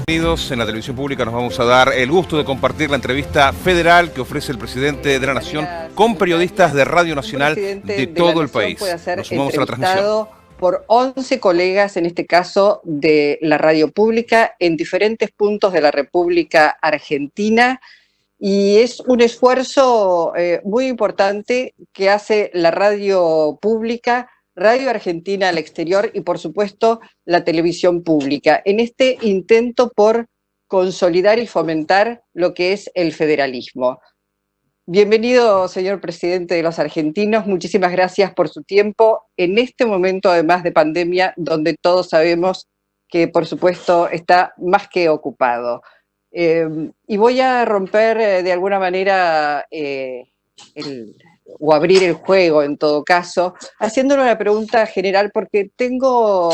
Bienvenidos. En la televisión pública nos vamos a dar el gusto de compartir la entrevista federal que ofrece el presidente de la Nación con periodistas de Radio Nacional de todo el país. Nos sumamos a la transmisión. Por 11 colegas, en este caso de la radio pública, en diferentes puntos de la República Argentina, y es un esfuerzo muy importante que hace la radio pública, Radio Argentina al exterior y, por supuesto, la televisión pública, en este intento por consolidar y fomentar lo que es el federalismo. Bienvenido, señor presidente de los argentinos. Muchísimas gracias por su tiempo en este momento, además de pandemia, donde todos sabemos que, por supuesto, está más que ocupado. Y voy a romper de alguna manera o abrir el juego, en todo caso, haciéndole una pregunta general, porque tengo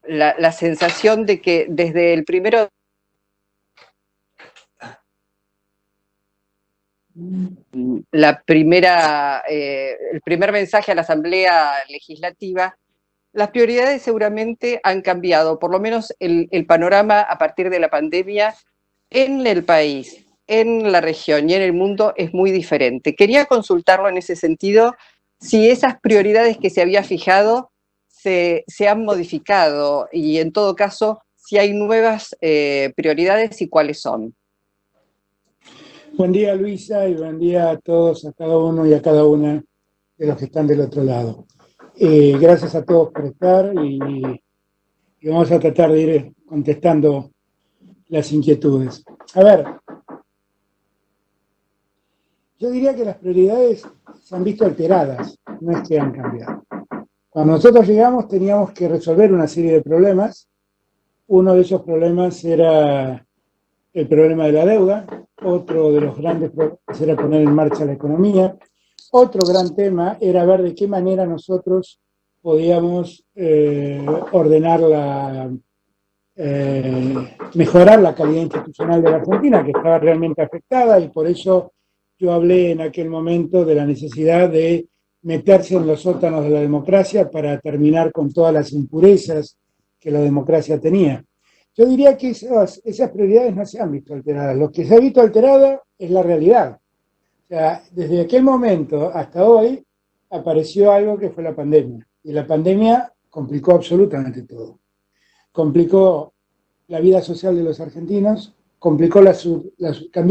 la sensación de que desde el primero el primer mensaje a la Asamblea Legislativa, las prioridades seguramente han cambiado, por lo menos el panorama a partir de la pandemia en el país, en la región y en el mundo es muy diferente. Quería consultarlo en ese sentido, si esas prioridades que se había fijado se han modificado y, en todo caso, si hay nuevas prioridades y cuáles son. Buen día, Luisa, y buen día a todos, a cada uno y a cada una de los que están del otro lado. Gracias a todos por estar y vamos a tratar de ir contestando las inquietudes. A ver, yo diría que las prioridades se han visto alteradas, no es que han cambiado. Cuando nosotros llegamos teníamos que resolver una serie de problemas. Uno de esos problemas era el problema de la deuda, otro de los grandes problemas era poner en marcha la economía, otro gran tema era ver de qué manera nosotros podíamos mejorar la calidad institucional de la Argentina, que estaba realmente afectada, y por eso yo hablé en aquel momento de la necesidad de meterse en los sótanos de la democracia para terminar con todas las impurezas que la democracia tenía. Yo diría que esas prioridades no se han visto alteradas. Lo que se ha visto alterado es la realidad. O sea, desde aquel momento hasta hoy apareció algo que fue la pandemia. Y la pandemia complicó absolutamente todo. Complicó la vida social de los argentinos, cambió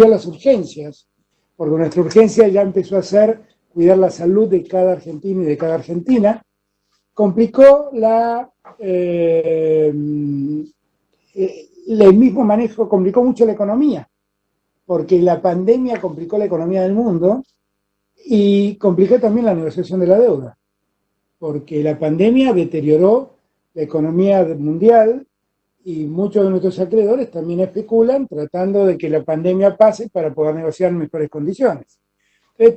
las urgencias, porque nuestra urgencia ya empezó a ser cuidar la salud de cada argentino y de cada argentina. Complicó el mismo manejo, complicó mucho la economía, porque la pandemia complicó la economía del mundo y complicó también la negociación de la deuda, porque la pandemia deterioró la economía mundial y muchos de nuestros acreedores también especulan tratando de que la pandemia pase para poder negociar en mejores condiciones.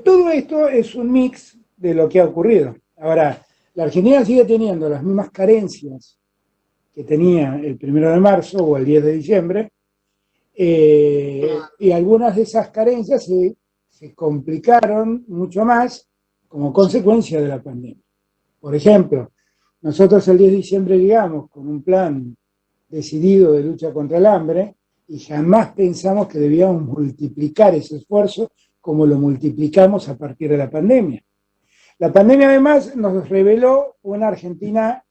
Todo esto es un mix de lo que ha ocurrido. Ahora, la Argentina sigue teniendo las mismas carencias que tenía el 1 de marzo o el 10 de diciembre, y algunas de esas carencias se complicaron mucho más como consecuencia de la pandemia. Por ejemplo, nosotros el 10 de diciembre llegamos con un plan decidido de lucha contra el hambre y jamás pensamos que debíamos multiplicar ese esfuerzo como lo multiplicamos a partir de la pandemia. La pandemia además nos reveló una Argentina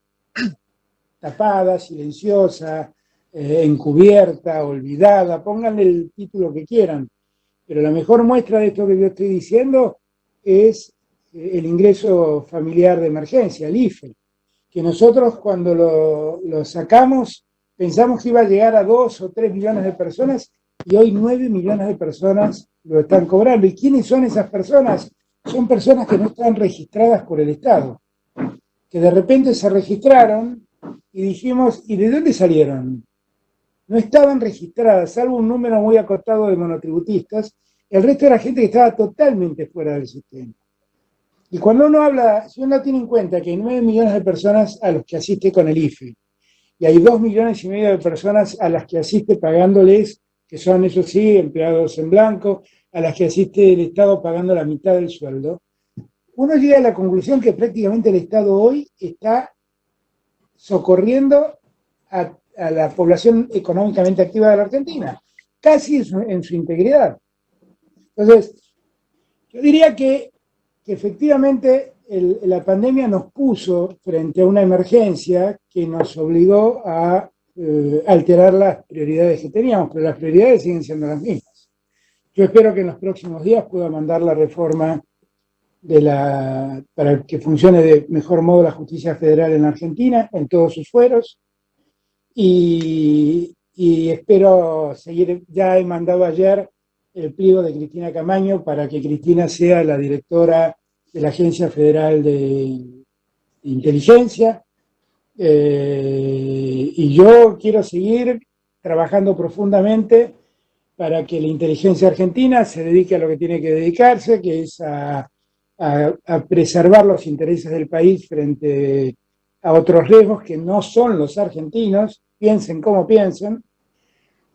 tapada, silenciosa, encubierta, olvidada, pónganle el título que quieran, pero la mejor muestra de esto que yo estoy diciendo es el ingreso familiar de emergencia, el IFE, que nosotros cuando lo sacamos pensamos que iba a llegar a 2 o 3 millones de personas y hoy 9 millones de personas lo están cobrando. ¿Y quiénes son esas personas? Son personas que no están registradas por el Estado, que de repente se registraron y dijimos, ¿y de dónde salieron? No estaban registradas, salvo un número muy acotado de monotributistas, el resto era gente que estaba totalmente fuera del sistema. Y cuando uno habla, si uno tiene en cuenta que hay 9 millones de personas a los que asiste con el IFE, y hay 2,5 millones de personas a las que asiste pagándoles, que son, eso sí, empleados en blanco, a las que asiste el Estado pagando la mitad del sueldo, uno llega a la conclusión que prácticamente el Estado hoy está socorriendo a a la población económicamente activa de la Argentina, casi en su integridad. Entonces, yo diría que efectivamente la pandemia nos puso frente a una emergencia que nos obligó a alterar las prioridades que teníamos, pero las prioridades siguen siendo las mismas. Yo espero que en los próximos días pueda mandar la reforma para que funcione de mejor modo la justicia federal en Argentina, en todos sus fueros, y espero seguir. Ya he mandado ayer el pliego de Cristina Camaño para que Cristina sea la directora de la Agencia Federal de Inteligencia, y yo quiero seguir trabajando profundamente para que la inteligencia argentina se dedique a lo que tiene que dedicarse, que es a preservar los intereses del país frente a otros riesgos que no son los argentinos, piensen como piensen,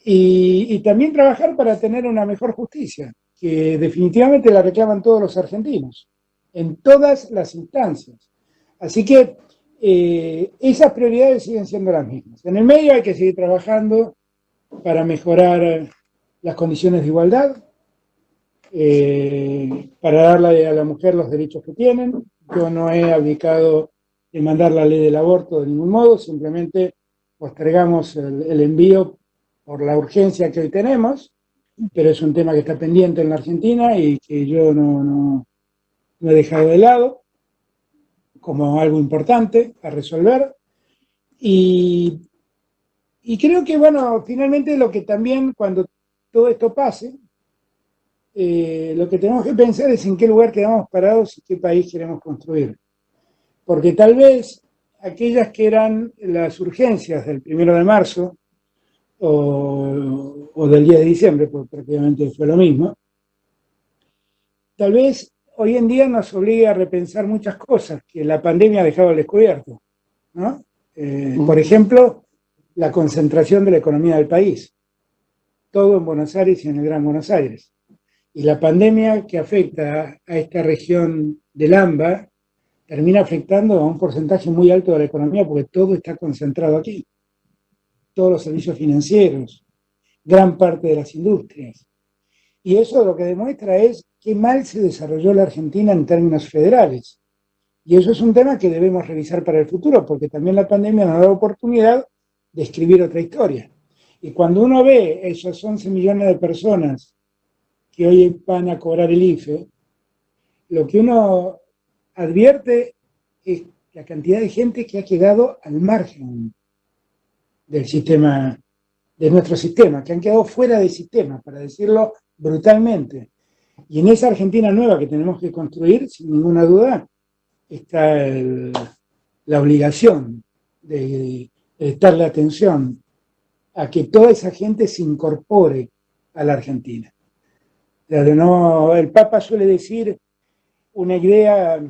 y también trabajar para tener una mejor justicia, que definitivamente la reclaman todos los argentinos, en todas las instancias. Así que esas prioridades siguen siendo las mismas. En el medio hay que seguir trabajando para mejorar las condiciones de igualdad, para darle a la mujer los derechos que tienen. Yo no he abdicado de mandar la ley del aborto de ningún modo, simplemente postergamos el envío por la urgencia que hoy tenemos, pero es un tema que está pendiente en la Argentina y que yo no he dejado de lado como algo importante a resolver. Y creo que, bueno, finalmente lo que también, cuando todo esto pase, lo que tenemos que pensar es en qué lugar quedamos parados y qué país queremos construir. Porque tal vez aquellas que eran las urgencias del 1 de marzo o del 10 de diciembre, porque prácticamente fue lo mismo, tal vez hoy en día nos obligue a repensar muchas cosas que la pandemia ha dejado al descubierto, ¿no? Por ejemplo, la concentración de la economía del país, todo en Buenos Aires y en el Gran Buenos Aires. Y la pandemia que afecta a esta región del AMBA termina afectando a un porcentaje muy alto de la economía porque todo está concentrado aquí. Todos los servicios financieros, gran parte de las industrias. Y eso lo que demuestra es qué mal se desarrolló la Argentina en términos federales. Y eso es un tema que debemos revisar para el futuro, porque también la pandemia nos da la oportunidad de escribir otra historia. Y cuando uno ve esos 11 millones de personas que hoy van a cobrar el IFE, lo que uno advierte es la cantidad de gente que ha quedado al margen del sistema, de nuestro sistema, que han quedado fuera del sistema, para decirlo brutalmente. Y en esa Argentina nueva que tenemos que construir, sin ninguna duda, está la obligación de prestarle atención a que toda esa gente se incorpore a la Argentina. El Papa suele decir una idea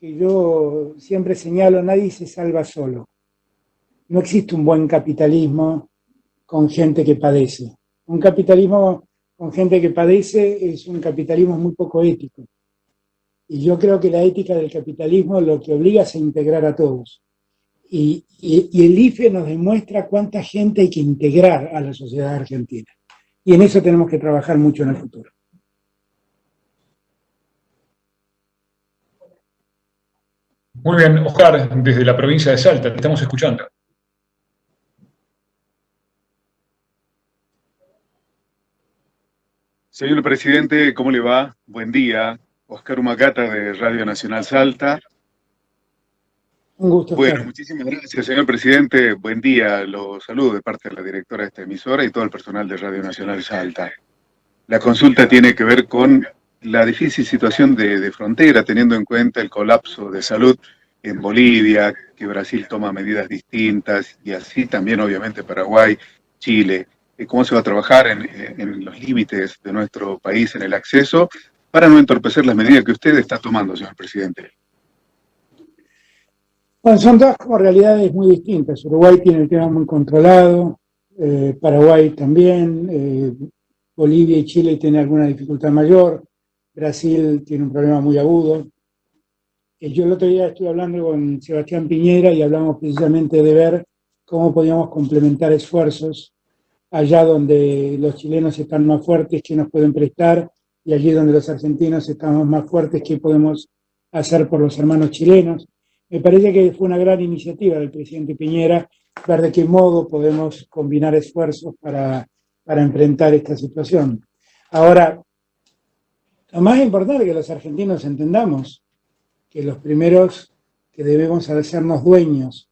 que yo siempre señalo: nadie se salva solo. No existe un buen capitalismo con gente que padece. Un capitalismo con gente que padece es un capitalismo muy poco ético. Y yo creo que la ética del capitalismo lo que obliga es a integrar a todos. Y el IFE nos demuestra cuánta gente hay que integrar a la sociedad argentina. Y en eso tenemos que trabajar mucho en el futuro. Muy bien, Oscar, desde la provincia de Salta, te estamos escuchando. Señor presidente, ¿cómo le va? Buen día. Oscar Humacata de Radio Nacional Salta. Un gusto. Bueno, Oscar. muchísimas gracias, señor presidente. Buen día. Los saludo de parte de la directora de esta emisora y todo el personal de Radio Nacional Salta. La consulta tiene que ver con la difícil situación de frontera, teniendo en cuenta el colapso de salud en Bolivia, que Brasil toma medidas distintas, y así también obviamente Paraguay, Chile. ¿Cómo se va a trabajar en los límites de nuestro país en el acceso para no entorpecer las medidas que usted está tomando, señor presidente? Bueno, son dos como realidades muy distintas. Uruguay tiene el tema muy controlado, Paraguay también, Bolivia y Chile tienen alguna dificultad mayor, Brasil tiene un problema muy agudo. Yo el otro día estuve hablando con Sebastián Piñera y hablamos precisamente de ver cómo podíamos complementar esfuerzos allá donde los chilenos están más fuertes, qué nos pueden prestar, y allí donde los argentinos estamos más fuertes, qué podemos hacer por los hermanos chilenos. Me parece que fue una gran iniciativa del presidente Piñera ver de qué modo podemos combinar esfuerzos para enfrentar esta situación. Ahora, lo más importante es que los argentinos entendamos que los primeros que debemos hacernos dueños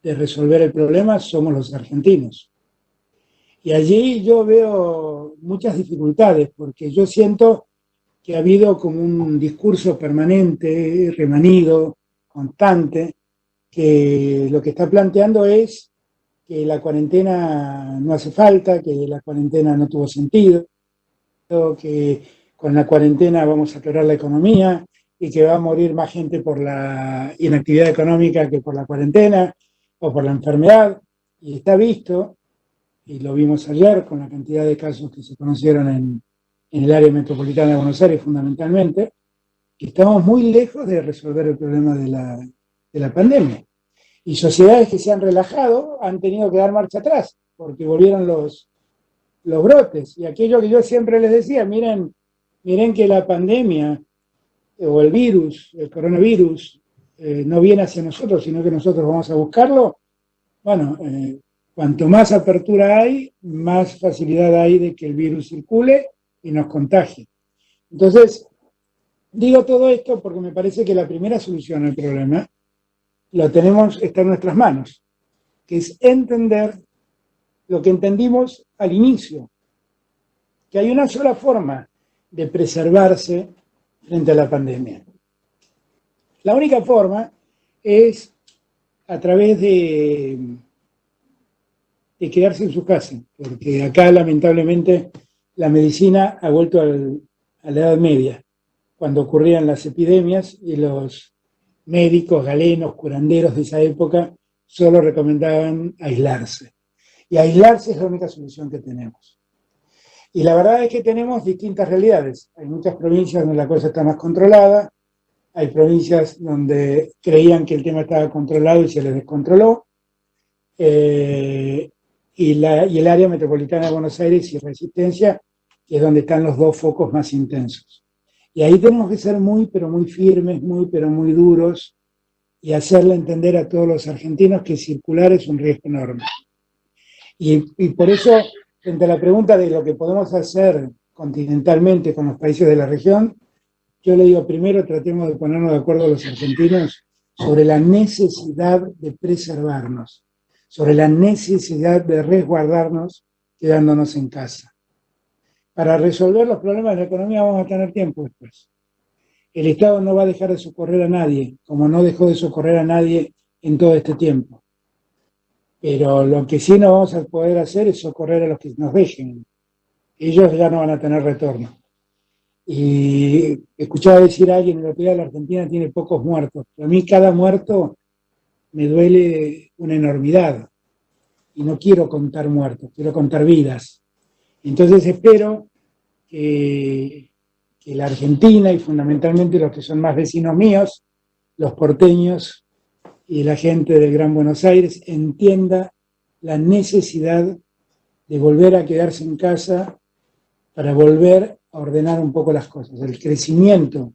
de resolver el problema somos los argentinos. Y allí yo veo muchas dificultades, porque yo siento que ha habido como un discurso permanente, remanido, constante, que lo que está planteando es que la cuarentena no hace falta, que la cuarentena no tuvo sentido, que con la cuarentena vamos a quebrar la economía y que va a morir más gente por la inactividad económica que por la cuarentena o por la enfermedad. Y está visto, y lo vimos ayer con la cantidad de casos que se conocieron en el área metropolitana de Buenos Aires fundamentalmente, que estamos muy lejos de resolver el problema de la pandemia. Y sociedades que se han relajado han tenido que dar marcha atrás, porque volvieron los brotes. Y aquello que yo siempre les decía, miren que la pandemia o el virus, el coronavirus, no viene hacia nosotros, sino que nosotros vamos a buscarlo. Bueno, cuanto más apertura hay, más facilidad hay de que el virus circule y nos contagie. Entonces, digo todo esto porque me parece que la primera solución al problema está en nuestras manos, que es entender lo que entendimos al inicio, que hay una sola forma de preservarse frente a la pandemia. La única forma es a través de quedarse en su casa, porque acá lamentablemente la medicina ha vuelto a la Edad Media, cuando ocurrían las epidemias y los médicos, galenos, curanderos de esa época solo recomendaban aislarse. Y aislarse es la única solución que tenemos. Y la verdad es que tenemos distintas realidades. Hay muchas provincias donde la cosa está más controlada, hay provincias donde creían que el tema estaba controlado y se les descontroló, y el área metropolitana de Buenos Aires y Resistencia, que es donde están los dos focos más intensos. Y ahí tenemos que ser muy, pero muy firmes, muy, pero muy duros, y hacerle entender a todos los argentinos que circular es un riesgo enorme. Y por eso, frente a la pregunta de lo que podemos hacer continentalmente con los países de la región, yo le digo, primero tratemos de ponernos de acuerdo los argentinos sobre la necesidad de preservarnos, sobre la necesidad de resguardarnos quedándonos en casa. Para resolver los problemas de la economía vamos a tener tiempo después. El Estado no va a dejar de socorrer a nadie, como no dejó de socorrer a nadie en todo este tiempo. Pero lo que sí no vamos a poder hacer es socorrer a los que nos dejen. Ellos ya no van a tener retorno. Y escuchaba decir a alguien, en la la Argentina tiene pocos muertos. Pero a mí cada muerto me duele una enormidad. Y no quiero contar muertos, quiero contar vidas. Entonces espero que la Argentina, y fundamentalmente los que son más vecinos míos, los porteños y la gente del Gran Buenos Aires, entienda la necesidad de volver a quedarse en casa para volver a ordenar un poco las cosas. El crecimiento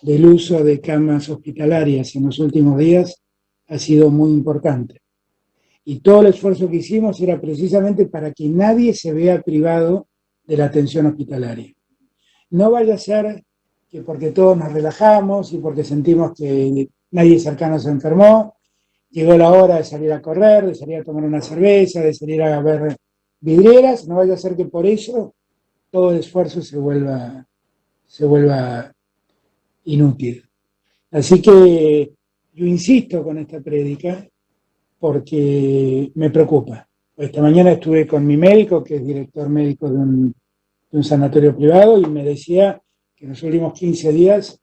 del uso de camas hospitalarias en los últimos días ha sido muy importante. Y todo el esfuerzo que hicimos era precisamente para que nadie se vea privado de la atención hospitalaria. No vaya a ser que porque todos nos relajamos y porque sentimos que nadie cercano se enfermó, llegó la hora de salir a correr, de salir a tomar una cerveza, de salir a ver vidrieras, no vaya a ser que por eso todo el esfuerzo se vuelva inútil. Así que yo insisto con esta prédica porque me preocupa. Esta mañana estuve con mi médico, que es director médico de un sanatorio privado, y me decía que en los últimos 15 días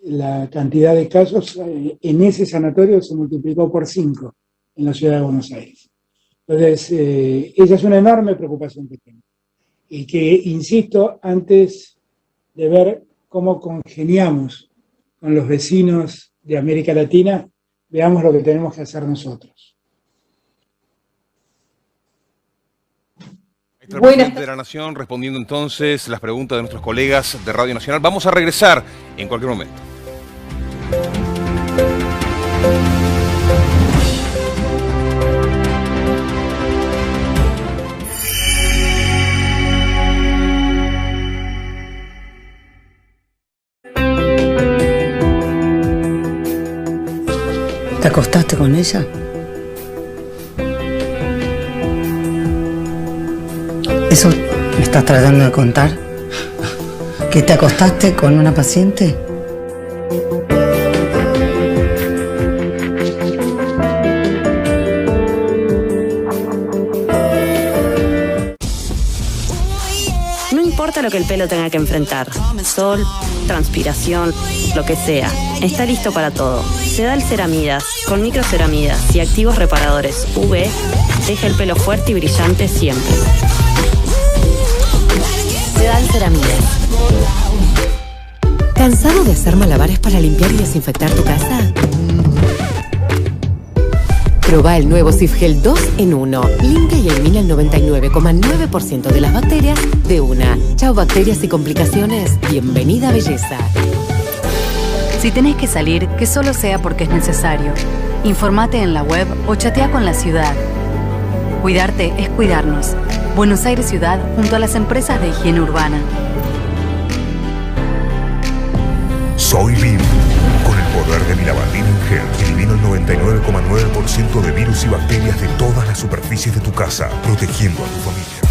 la cantidad de casos en ese sanatorio se multiplicó por 5 en la ciudad de Buenos Aires. Entonces, esa es una enorme preocupación que tengo. Y que, insisto, antes de ver cómo congeniamos con los vecinos de América Latina, veamos lo que tenemos que hacer nosotros. El presidente de la Nación respondiendo entonces las preguntas de nuestros colegas de Radio Nacional. Vamos a regresar en cualquier momento. ¿Te acostaste con ella? ¿Eso me estás tratando de contar? ¿Que te acostaste con una paciente? No importa lo que el pelo tenga que enfrentar, sol, transpiración, lo que sea, está listo para todo. Sedal Ceramidas, con microceramidas y activos reparadores UV, deja el pelo fuerte y brillante siempre. Sedal Ceramidas. ¿Cansado de hacer malabares para limpiar y desinfectar tu casa? Proba el nuevo Sifgel 2 en 1. Limpia y elimina el 99,9% de las bacterias de una. Chao bacterias y complicaciones. Bienvenida belleza. Si tenés que salir, que solo sea porque es necesario. Informate en la web o chatea con la ciudad. Cuidarte es cuidarnos. Buenos Aires Ciudad junto a las empresas de higiene urbana. Soy Vivo. Con el poder de mi lavandina en gel, elimino el 99,9% de virus y bacterias de todas las superficies de tu casa, protegiendo a tu familia.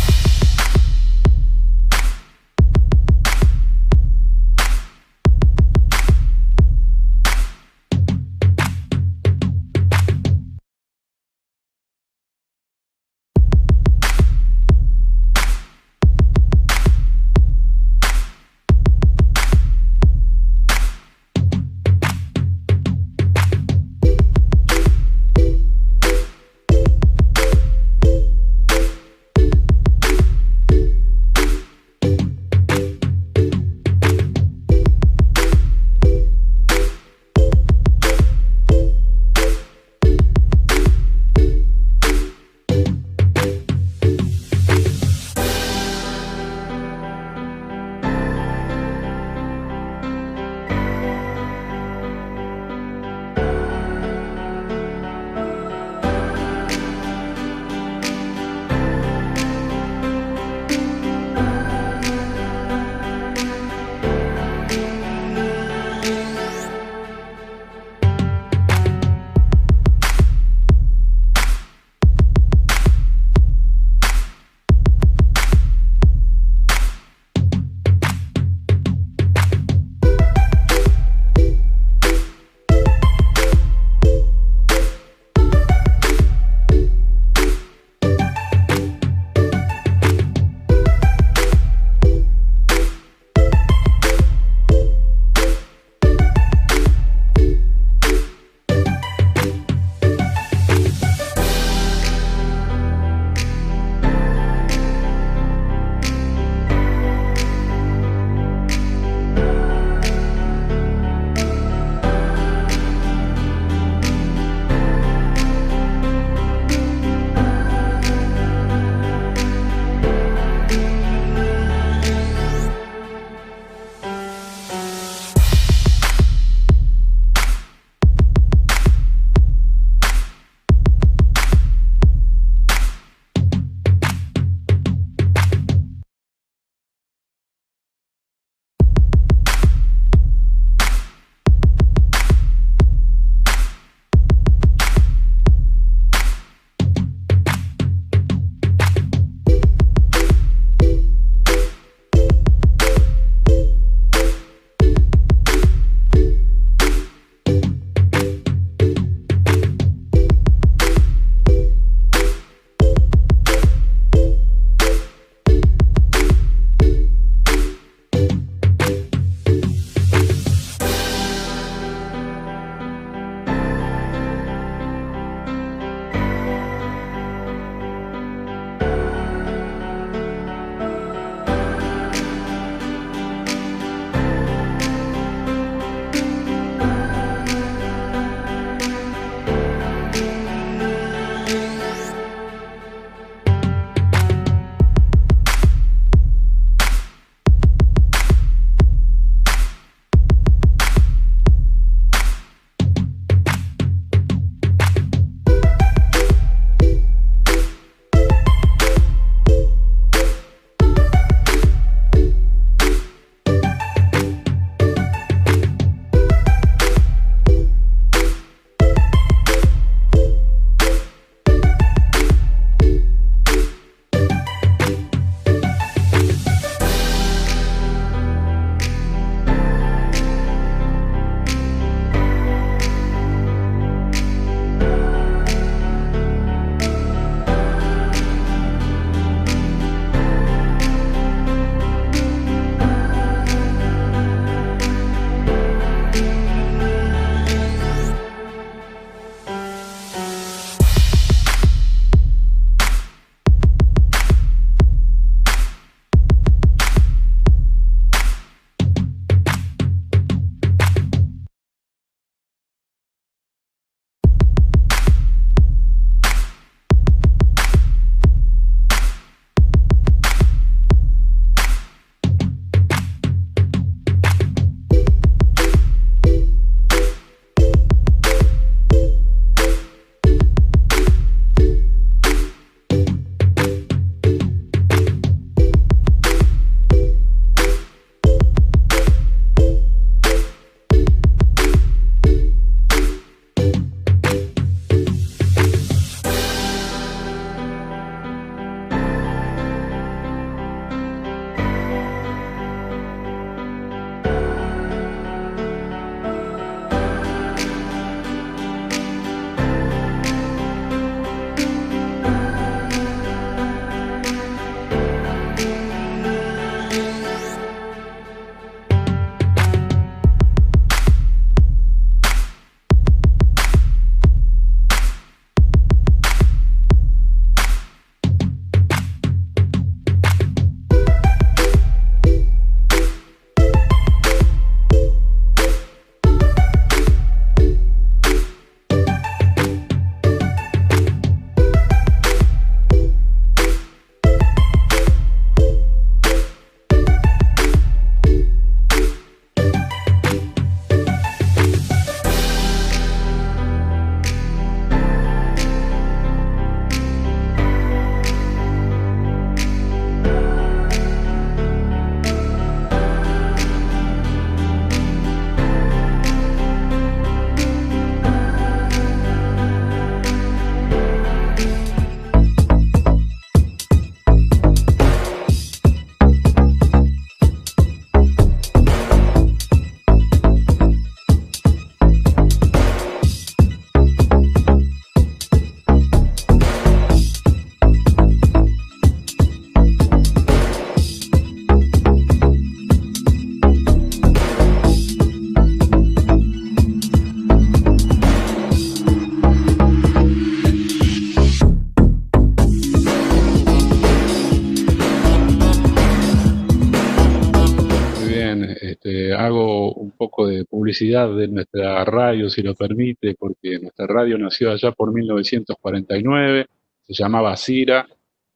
poco de publicidad de nuestra radio, si lo permite, porque nuestra radio nació allá por 1949, se llamaba CIRA,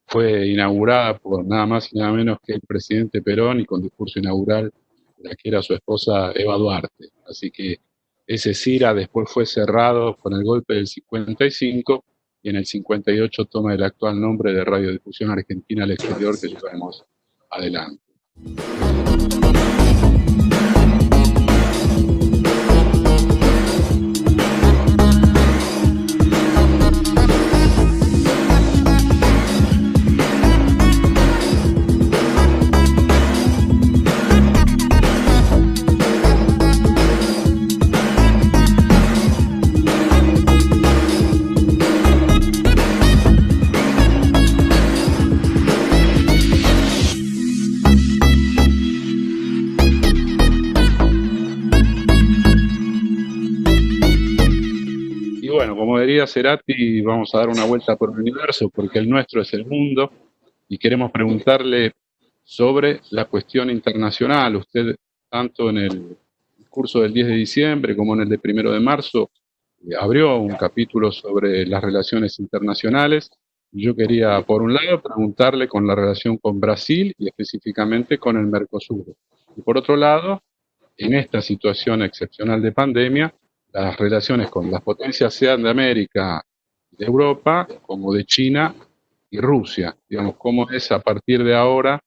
fue inaugurada por nada más y nada menos que el presidente Perón y con discurso inaugural de la que era su esposa Eva Duarte. Así que ese CIRA después fue cerrado con el golpe del 55 y en el 58 toma el actual nombre de Radiodifusión Argentina al Exterior que llevamos adelante. Como diría Cerati, vamos a dar una vuelta por el universo porque el nuestro es el mundo y queremos preguntarle sobre la cuestión internacional. Usted, tanto en el curso del 10 de diciembre como en el de 1 de marzo, abrió un capítulo sobre las relaciones internacionales. Yo quería, por un lado, preguntarle con la relación con Brasil y específicamente con el Mercosur. Y por otro lado, en esta situación excepcional de pandemia, las relaciones con las potencias sean de América, de Europa, como de China y Rusia. Digamos, cómo es a partir de ahora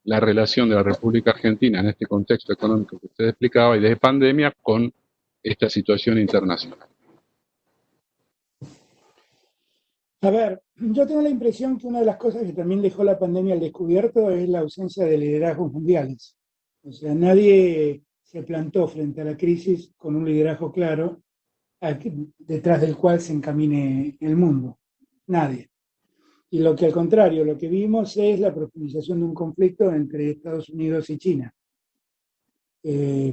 la relación de la República Argentina en este contexto económico que usted explicaba y de pandemia con esta situación internacional. A ver, yo tengo la impresión que una de las cosas que también dejó la pandemia al descubierto es la ausencia de liderazgos mundiales. O sea, nadie se plantó frente a la crisis con un liderazgo claro detrás del cual se encamine el mundo. Nadie. Y lo que al contrario, lo que vimos es la profundización de un conflicto entre Estados Unidos y China,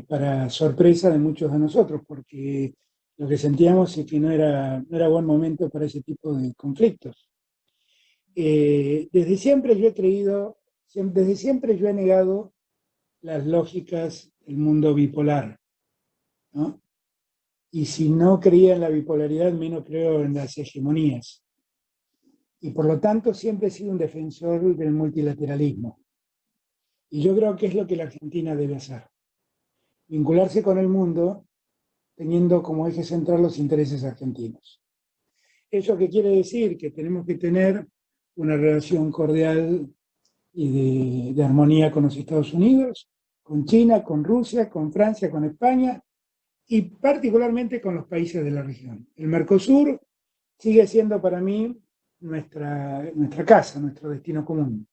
para sorpresa de muchos de nosotros, porque lo que sentíamos es que no era buen momento para ese tipo de conflictos. Desde siempre yo he negado las lógicas del mundo bipolar, ¿no? Y si no creía en la bipolaridad, menos creo en las hegemonías. Y por lo tanto siempre he sido un defensor del multilateralismo. Y yo creo que es lo que la Argentina debe hacer. Vincularse con el mundo teniendo como eje central los intereses argentinos. ¿Eso qué quiere decir? Que tenemos que tener una relación cordial y de armonía con los Estados Unidos, con China, con Rusia, con Francia, con España y particularmente con los países de la región. El Mercosur sigue siendo para mí nuestra casa, nuestro destino común.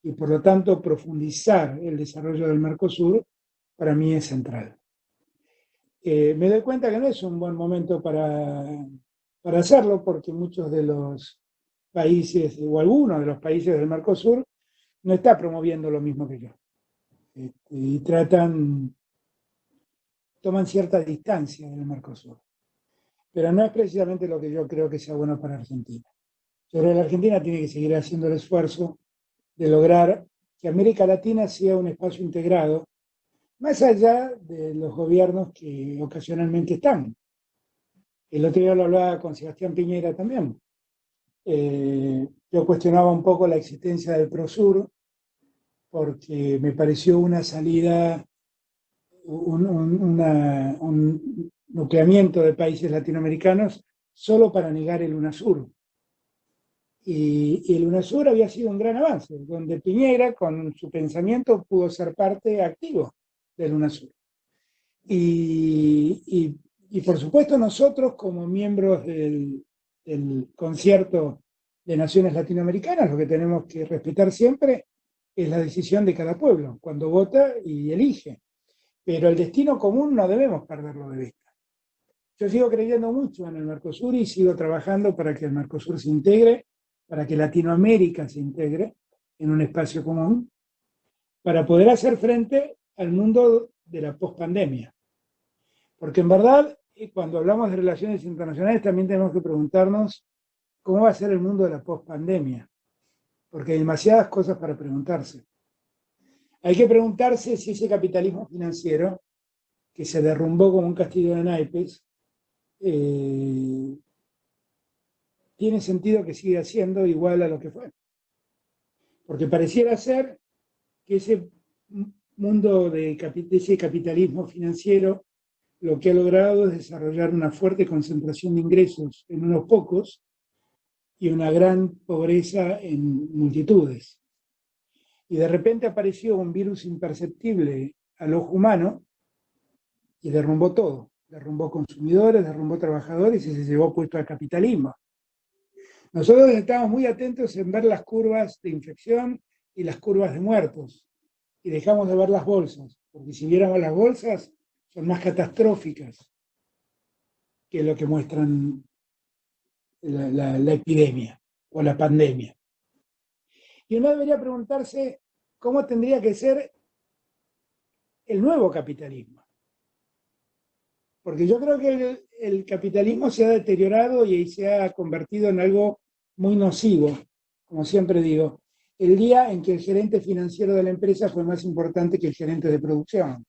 Y por lo tanto profundizar el desarrollo del Mercosur para mí es central. Me doy cuenta que no es un buen momento para hacerlo porque muchos de los países, o algunos de los países del Mercosur, no está promoviendo lo mismo que yo. Y toman cierta distancia del Mercosur. Pero no es precisamente lo que yo creo que sea bueno para Argentina. Yo creo que la Argentina tiene que seguir haciendo el esfuerzo de lograr que América Latina sea un espacio integrado, más allá de los gobiernos que ocasionalmente están. El otro día lo hablaba con Sebastián Piñera también. Yo cuestionaba un poco la existencia del Prosur, porque me pareció una salida, un nucleamiento de países latinoamericanos solo para negar el UNASUR. Y el UNASUR había sido un gran avance, donde Piñera, con su pensamiento, pudo ser parte activo del UNASUR. Y por supuesto nosotros, como miembros del concierto de naciones latinoamericanas, lo que tenemos que respetar siempre es la decisión de cada pueblo, cuando vota y elige. Pero el destino común no debemos perderlo de vista. Yo sigo creyendo mucho en el Mercosur y sigo trabajando para que el Mercosur se integre, para que Latinoamérica se integre en un espacio común, para poder hacer frente al mundo de la pospandemia. Porque en verdad, cuando hablamos de relaciones internacionales, también tenemos que preguntarnos cómo va a ser el mundo de la pospandemia. Porque hay demasiadas cosas para preguntarse. Hay que preguntarse si ese capitalismo financiero que se derrumbó como un castillo de naipes, tiene sentido que siga siendo igual a lo que fue. Porque pareciera ser que ese mundo de ese capitalismo financiero lo que ha logrado es desarrollar una fuerte concentración de ingresos en unos pocos y una gran pobreza en multitudes. Y de repente apareció un virus imperceptible al ojo humano y derrumbó todo. Derrumbó consumidores, derrumbó trabajadores y se llevó puesto al capitalismo. Nosotros estamos muy atentos en ver las curvas de infección y las curvas de muertos. Y dejamos de ver las bolsas, porque si viéramos las bolsas, son más catastróficas que lo que muestran la epidemia o la pandemia. Y uno debería preguntarse cómo tendría que ser el nuevo capitalismo. Porque yo creo que el capitalismo se ha deteriorado y se ha convertido en algo muy nocivo, como siempre digo, el día en que el gerente financiero de la empresa fue más importante que el gerente de producción.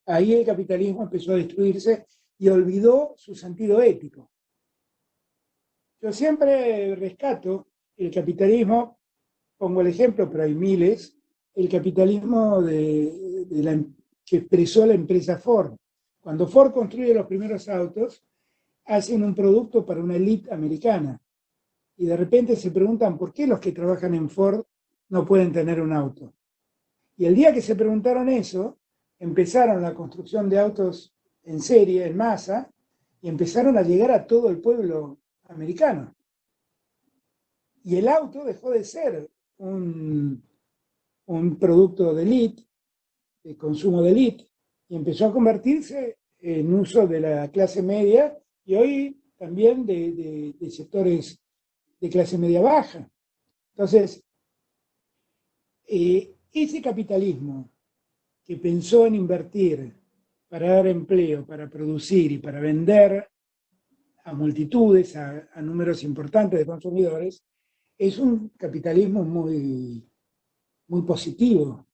Ahí el capitalismo empezó a destruirse y olvidó su sentido ético. Yo siempre rescato el capitalismo, pongo el ejemplo, pero hay miles, el capitalismo que expresó la empresa Ford. Cuando Ford construye los primeros autos, hacen un producto para una élite americana. Y de repente se preguntan por qué los que trabajan en Ford no pueden tener un auto. Y el día que se preguntaron eso, empezaron la construcción de autos en serie, en masa, y empezaron a llegar a todo el pueblo americano. Y el auto dejó de ser un producto de élite, de consumo de élite, y empezó a convertirse en uso de la clase media y hoy también de sectores de clase media baja. Entonces, ese capitalismo que pensó en invertir para dar empleo, para producir y para vender a multitudes, a números importantes de consumidores, es un capitalismo muy, muy positivo,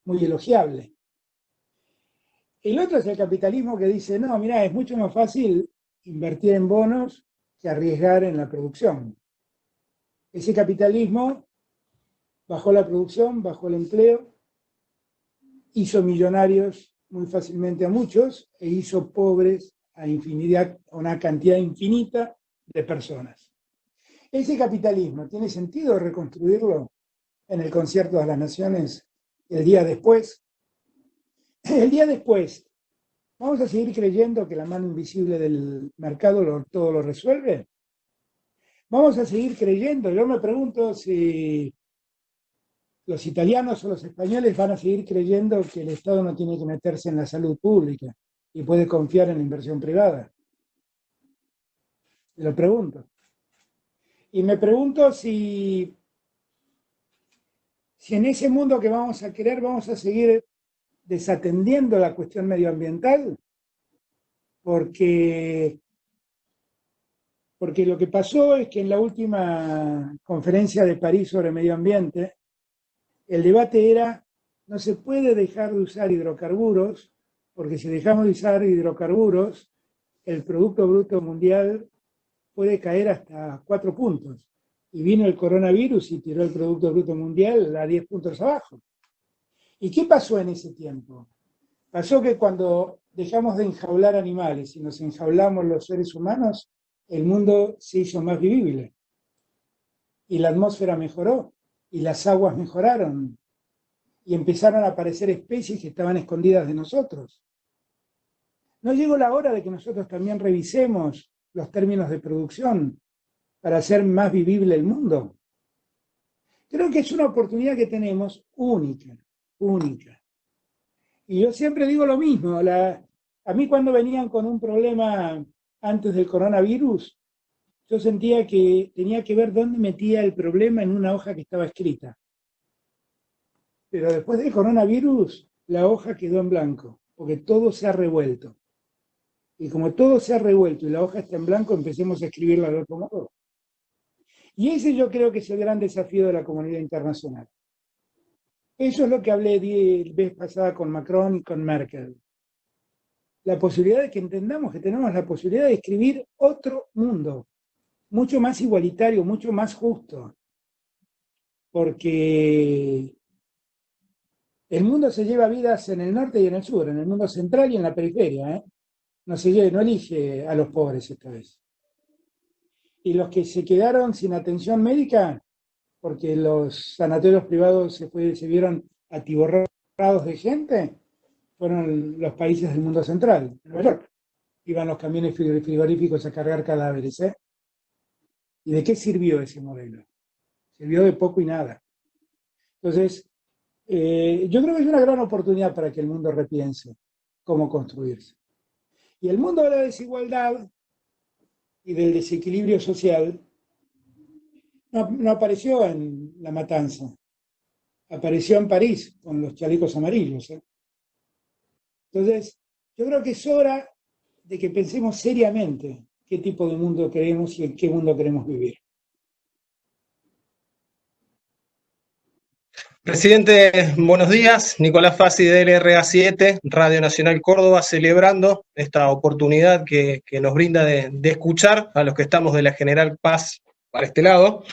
muy elogiable. El otro es el capitalismo que dice, no, mira, es mucho más fácil invertir en bonos que arriesgar en la producción. Ese capitalismo bajó la producción, bajó el empleo, hizo millonarios muy fácilmente a muchos e hizo pobres a una cantidad infinita de personas. Ese capitalismo, ¿tiene sentido reconstruirlo en el Concierto de las Naciones el día después? El día después, ¿vamos a seguir creyendo que la mano invisible del mercado todo lo resuelve? Vamos a seguir creyendo. Yo me pregunto si los italianos o los españoles van a seguir creyendo que el Estado no tiene que meterse en la salud pública y puede confiar en la inversión privada. Me lo pregunto. Y me pregunto si en ese mundo que vamos a querer vamos a seguir desatendiendo la cuestión medioambiental, porque lo que pasó es que en la última conferencia de París sobre medio ambiente, el debate era, no se puede dejar de usar hidrocarburos, porque si dejamos de usar hidrocarburos, el Producto Bruto Mundial puede caer hasta 4 puntos. Y vino el coronavirus y tiró el Producto Bruto Mundial a 10 puntos abajo. ¿Y qué pasó en ese tiempo? Pasó que cuando dejamos de enjaular animales y nos enjaulamos los seres humanos, el mundo se hizo más vivible. Y la atmósfera mejoró, y las aguas mejoraron, y empezaron a aparecer especies que estaban escondidas de nosotros. ¿No llegó la hora de que nosotros también revisemos los términos de producción para hacer más vivible el mundo? Creo que es una oportunidad que tenemos única. Y yo siempre digo lo mismo, a mí cuando venían con un problema antes del coronavirus, yo sentía que tenía que ver dónde metía el problema en una hoja que estaba escrita. Pero después del coronavirus, la hoja quedó en blanco, porque todo se ha revuelto. Y como todo se ha revuelto y la hoja está en blanco, empecemos a escribirla de otro modo. Y ese yo creo que es el gran desafío de la comunidad internacional. Eso es lo que hablé la vez pasada con Macron y con Merkel. La posibilidad de que entendamos que tenemos la posibilidad de escribir otro mundo, mucho más igualitario, mucho más justo. Porque el mundo se lleva vidas en el norte y en el sur, en el mundo central y en la periferia. No elige a los pobres esta vez. Y los que se quedaron sin atención médica, porque los sanatorios privados se vieron atiborrados de gente, fueron los países del mundo central. En Nueva York iban los camiones frigoríficos a cargar cadáveres. ¿Y de qué sirvió ese modelo? Sirvió de poco y nada. Entonces, yo creo que es una gran oportunidad para que el mundo repiense cómo construirse. Y el mundo de la desigualdad y del desequilibrio social no apareció en La Matanza, apareció en París con los chalecos amarillos. Entonces, yo creo que es hora de que pensemos seriamente qué tipo de mundo queremos y en qué mundo queremos vivir. Presidente, buenos días. Nicolás Fassi de LRA7, Radio Nacional Córdoba, celebrando esta oportunidad que nos brinda de escuchar a los que estamos de la General Paz para este lado.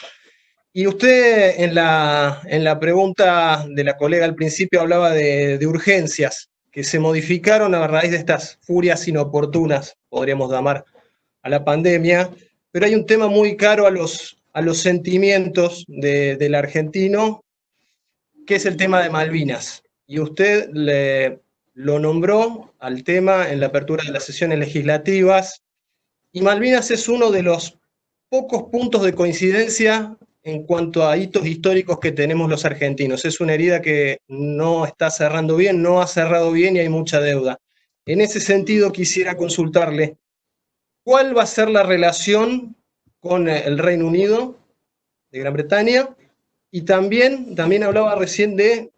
Y usted en la pregunta de la colega al principio hablaba de urgencias que se modificaron a raíz de estas furias inoportunas, podríamos llamar, a la pandemia, pero hay un tema muy caro a los sentimientos del argentino, que es el tema de Malvinas. Y usted lo nombró al tema en la apertura de las sesiones legislativas, y Malvinas es uno de los pocos puntos de coincidencia en cuanto a hitos históricos que tenemos los argentinos. Es una herida que no está cerrando bien, no ha cerrado bien y hay mucha deuda. En ese sentido quisiera consultarle, ¿cuál va a ser la relación con el Reino Unido de Gran Bretaña? Y también hablaba recién de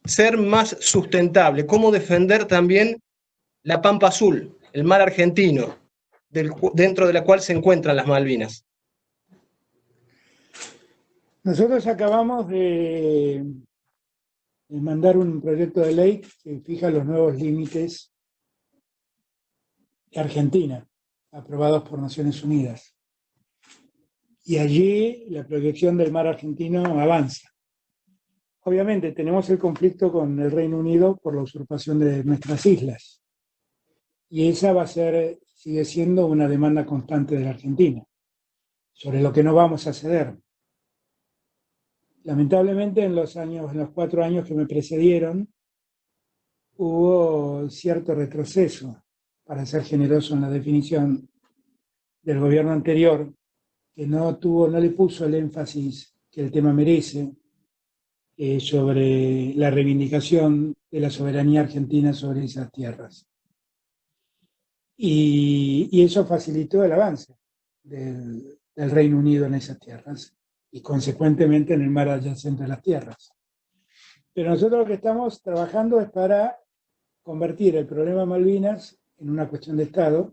ser más sustentable, cómo defender también la Pampa Azul, el mar argentino, dentro de la cual se encuentran las Malvinas. Nosotros acabamos de mandar un proyecto de ley que fija los nuevos límites de Argentina, aprobados por Naciones Unidas. Y allí la proyección del mar argentino avanza. Obviamente tenemos el conflicto con el Reino Unido por la usurpación de nuestras islas. Y esa sigue siendo una demanda constante de la Argentina, sobre lo que no vamos a ceder. Lamentablemente en los 4 años que me precedieron, hubo cierto retroceso, para ser generoso en la definición, del gobierno anterior, que no le puso el énfasis que el tema merece sobre la reivindicación de la soberanía argentina sobre esas tierras. Y eso facilitó el avance del Reino Unido en esas tierras y consecuentemente en el mar adyacente a las tierras. Pero nosotros lo que estamos trabajando es para convertir el problema Malvinas en una cuestión de Estado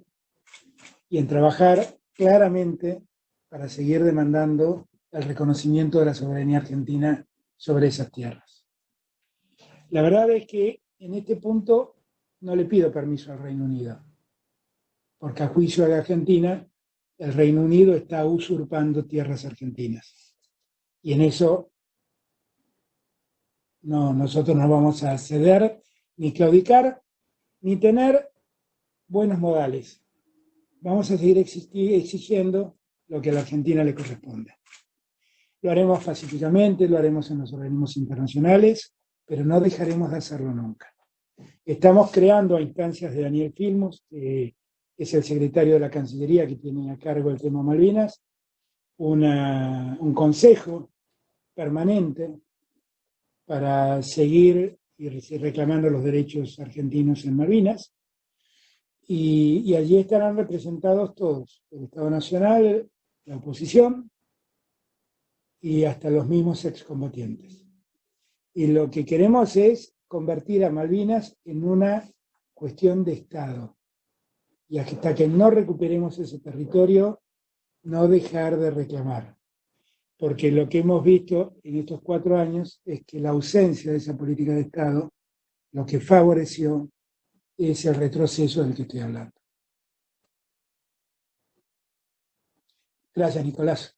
y en trabajar claramente para seguir demandando el reconocimiento de la soberanía argentina sobre esas tierras. La verdad es que en este punto no le pido permiso al Reino Unido, porque a juicio de la Argentina, el Reino Unido está usurpando tierras argentinas. Y en eso nosotros no vamos a ceder, ni claudicar, ni tener buenos modales. Vamos a seguir exigiendo lo que a la Argentina le corresponde. Lo haremos pacíficamente, lo haremos en los organismos internacionales, pero no dejaremos de hacerlo nunca. Estamos creando a instancias de Daniel Filmus, que es el secretario de la Cancillería que tiene a cargo el tema Malvinas, un consejo permanente para seguir y reclamando los derechos argentinos en Malvinas, y allí estarán representados todos, el Estado Nacional, la oposición y hasta los mismos excombatientes. Y lo que queremos es convertir a Malvinas en una cuestión de Estado. Y hasta que no recuperemos ese territorio, no dejar de reclamar. porque lo que hemos visto en estos 4 años es que la ausencia de esa política de Estado lo que favoreció es el retroceso del que estoy hablando. Gracias, Nicolás.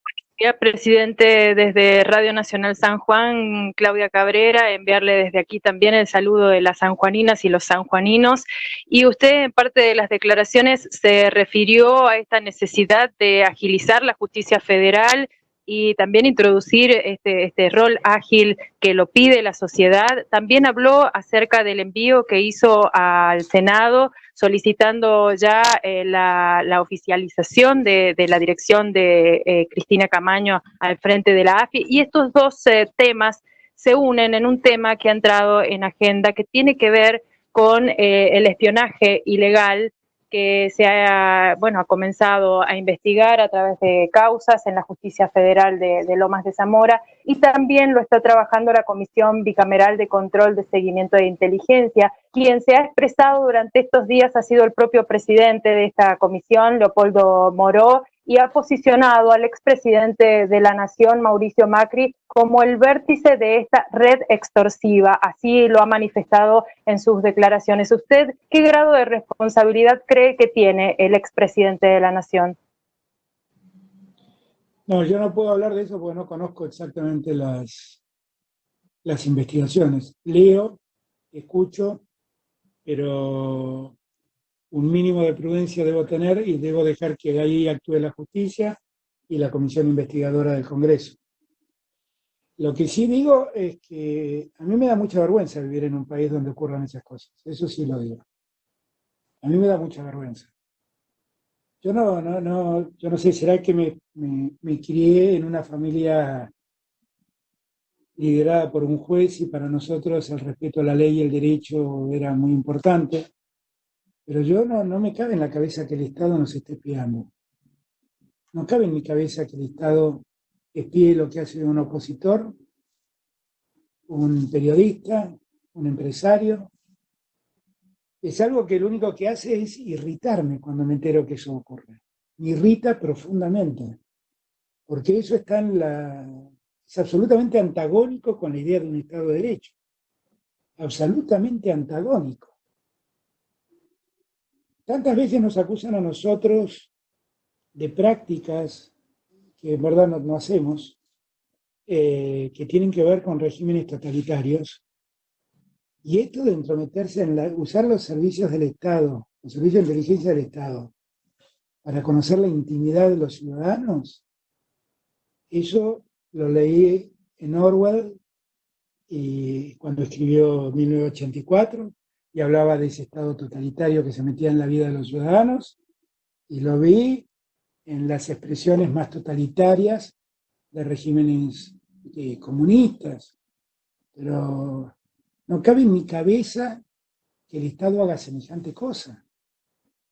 Presidente, desde Radio Nacional San Juan, Claudia Cabrera, enviarle desde aquí también el saludo de las sanjuaninas y los sanjuaninos. Y usted, en parte de las declaraciones, se refirió a esta necesidad de agilizar la justicia federal y también introducir este rol ágil que lo pide la sociedad. También habló acerca del envío que hizo al Senado solicitando ya la oficialización de la dirección de Cristina Camaño al frente de la AFI. Y estos dos temas se unen en un tema que ha entrado en agenda que tiene que ver con el espionaje ilegal que ha comenzado a investigar a través de causas en la Justicia Federal de Lomas de Zamora, y también lo está trabajando la Comisión Bicameral de Control de Seguimiento de Inteligencia. Quien se ha expresado durante estos días ha sido el propio presidente de esta comisión, Leopoldo Moró, y ha posicionado al expresidente de la Nación, Mauricio Macri, como el vértice de esta red extorsiva. Así lo ha manifestado en sus declaraciones. ¿Usted qué grado de responsabilidad cree que tiene el expresidente de la Nación? No, yo no puedo hablar de eso porque no conozco exactamente las investigaciones. Leo, escucho, pero un mínimo de prudencia debo tener y debo dejar que ahí actúe la justicia y la comisión investigadora del Congreso. Lo que sí digo es que a mí me da mucha vergüenza vivir en un país donde ocurran esas cosas. Eso sí lo digo. A mí me da mucha vergüenza. Yo no sé, será que me crié en una familia liderada por un juez y para nosotros el respeto a la ley y el derecho era muy importante. Pero yo no me cabe en la cabeza que el Estado nos esté espiando. No cabe en mi cabeza que el Estado espíe lo que hace un opositor, un periodista, un empresario. Es algo que lo único que hace es irritarme cuando me entero que eso ocurre. Me irrita profundamente, porque eso es absolutamente antagónico con la idea de un Estado de Derecho. Absolutamente antagónico. Tantas veces nos acusan a nosotros de prácticas que en verdad no hacemos, que tienen que ver con regímenes totalitarios. Y esto de entrometerse usar los servicios del Estado, los servicios de inteligencia del Estado, para conocer la intimidad de los ciudadanos, eso lo leí en Orwell y cuando escribió 1984, y hablaba de ese Estado totalitario que se metía en la vida de los ciudadanos, y lo vi en las expresiones más totalitarias de regímenes comunistas. Pero no cabe en mi cabeza que el Estado haga semejante cosa.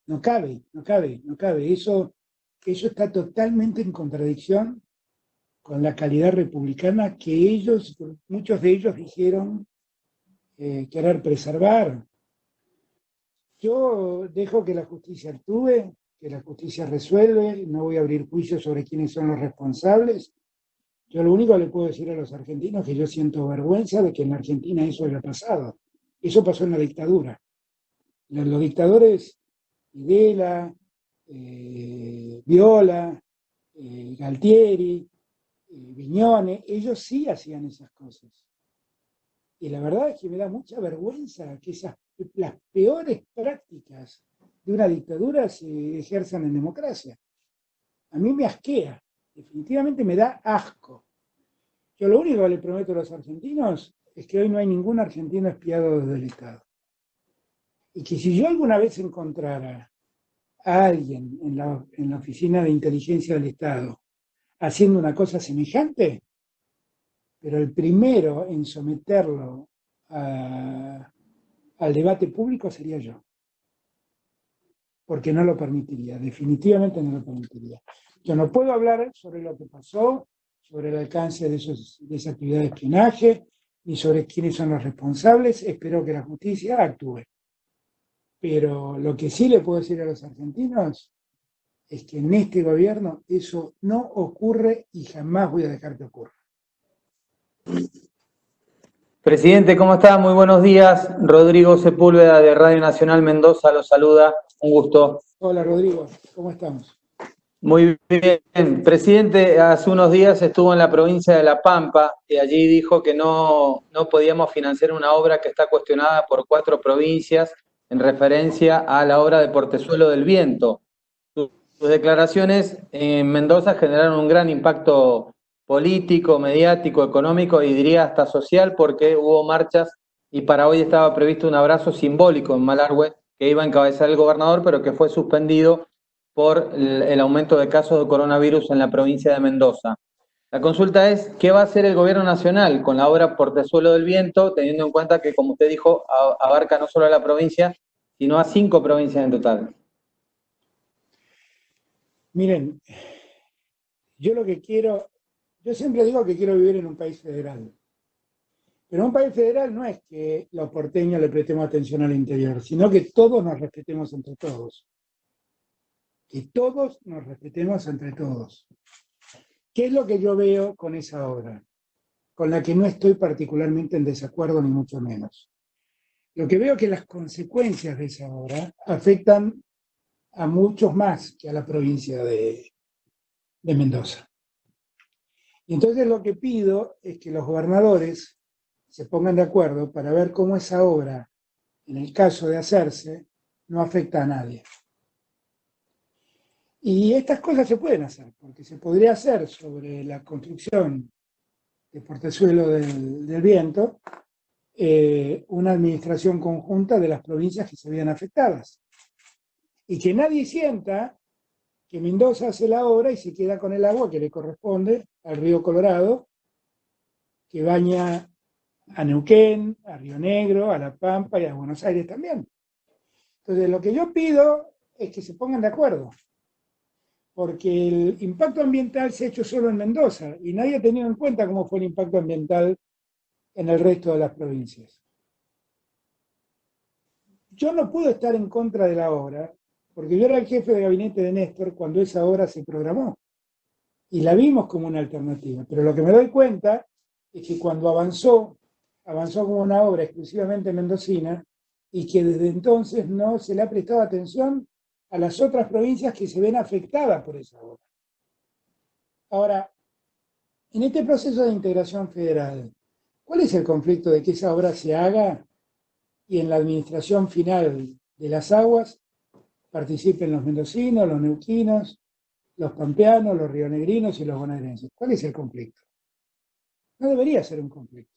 No cabe. Eso está totalmente en contradicción con la calidad republicana que muchos de ellos dijeron querer preservar. Yo dejo que la justicia actúe, que la justicia resuelve, no voy a abrir juicios sobre quiénes son los responsables. Yo lo único que le puedo decir a los argentinos es que yo siento vergüenza de que en la Argentina eso haya pasado. Eso pasó en la dictadura. Los dictadores, Videla, Viola, Galtieri, Viñones, ellos sí hacían esas cosas. Y la verdad es que me da mucha vergüenza que las peores prácticas de una dictadura se ejerzan en democracia. A mí me asquea, definitivamente me da asco. Yo lo único que le prometo a los argentinos es que hoy no hay ningún argentino espiado desde el Estado. Y que si yo alguna vez encontrara a alguien en la oficina de inteligencia del Estado haciendo una cosa semejante, pero el primero en someterlo al debate público sería yo. Porque no lo permitiría, definitivamente no lo permitiría. Yo no puedo hablar sobre lo que pasó, sobre el alcance de esa actividad de espionaje, ni sobre quiénes son los responsables. Espero que la justicia actúe. Pero lo que sí le puedo decir a los argentinos es que en este gobierno eso no ocurre y jamás voy a dejar que ocurra. Presidente, ¿cómo está? Muy buenos días. Rodrigo Sepúlveda de Radio Nacional Mendoza lo saluda. Un gusto. Hola Rodrigo, ¿cómo estamos? Muy bien. Presidente, hace unos días estuvo en la provincia de La Pampa y allí dijo que no podíamos financiar una obra que está cuestionada por 4 provincias en referencia a la obra de Portezuelo del Viento. Sus declaraciones en Mendoza generaron un gran impacto político, mediático, económico y diría hasta social, porque hubo marchas y para hoy estaba previsto un abrazo simbólico en Malargüe que iba a encabezar el gobernador, pero que fue suspendido por el aumento de casos de coronavirus en la provincia de Mendoza. La consulta es, ¿qué va a hacer el gobierno nacional con la obra Portezuelo del Viento, teniendo en cuenta que, como usted dijo, abarca no solo a la provincia, sino a 5 provincias en total? Miren, yo siempre digo que quiero vivir en un país federal. Pero un país federal no es que los porteños le prestemos atención al interior, sino que todos nos respetemos entre todos. Que todos nos respetemos entre todos. ¿Qué es lo que yo veo con esa obra? Con la que no estoy particularmente en desacuerdo, ni mucho menos. Lo que veo es que las consecuencias de esa obra afectan a muchos más que a la provincia de Mendoza. Y entonces lo que pido es que los gobernadores se pongan de acuerdo para ver cómo esa obra, en el caso de hacerse, no afecta a nadie. Y estas cosas se pueden hacer, porque se podría hacer sobre la construcción de Portezuelo del Viento una administración conjunta de las provincias que se vean afectadas. Y que nadie sienta que Mendoza hace la obra y se queda con el agua que le corresponde al río Colorado, que baña a Neuquén, a Río Negro, a La Pampa y a Buenos Aires también. Entonces, lo que yo pido es que se pongan de acuerdo, porque el impacto ambiental se ha hecho solo en Mendoza y nadie ha tenido en cuenta cómo fue el impacto ambiental en el resto de las provincias. Yo no puedo estar en contra de la obra, porque yo era el jefe de gabinete de Néstor cuando esa obra se programó y la vimos como una alternativa, pero lo que me doy cuenta es que cuando avanzó como una obra exclusivamente mendocina y que desde entonces no se le ha prestado atención a las otras provincias que se ven afectadas por esa obra. Ahora, en este proceso de integración federal, ¿cuál es el conflicto de que esa obra se haga y en la administración final de las aguas participen los mendocinos, los neuquinos, los pampeanos, los rionegrinos y los bonaerenses? ¿Cuál es el conflicto? No debería ser un conflicto.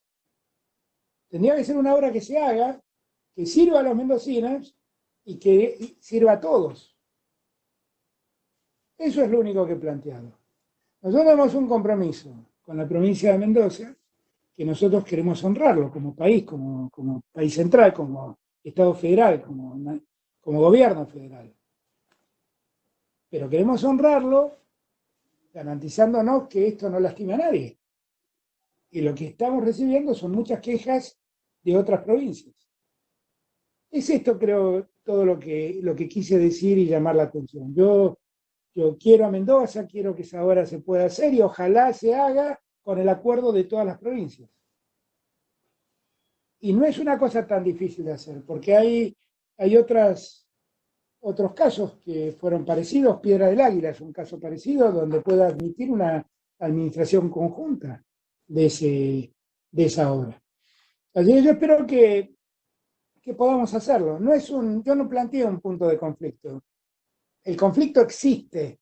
Tendría que ser una obra que se haga, que sirva a los mendocinos y que sirva a todos. Eso es lo único que he planteado. Nosotros tenemos un compromiso con la provincia de Mendoza que nosotros queremos honrarlo como país, como país central, como Estado federal, como gobierno federal. Pero queremos honrarlo garantizándonos que esto no lastime a nadie. Y lo que estamos recibiendo son muchas quejas de otras provincias. Es esto, creo, todo lo que quise decir y llamar la atención. Yo quiero a Mendoza, quiero que esa obra se pueda hacer y ojalá se haga con el acuerdo de todas las provincias. Y no es una cosa tan difícil de hacer, porque hay otros casos que fueron parecidos. Piedra del Águila es un caso parecido donde pueda admitir una administración conjunta de esa obra. Así que yo espero que podamos hacerlo. Yo no planteo un punto de conflicto. El conflicto existe.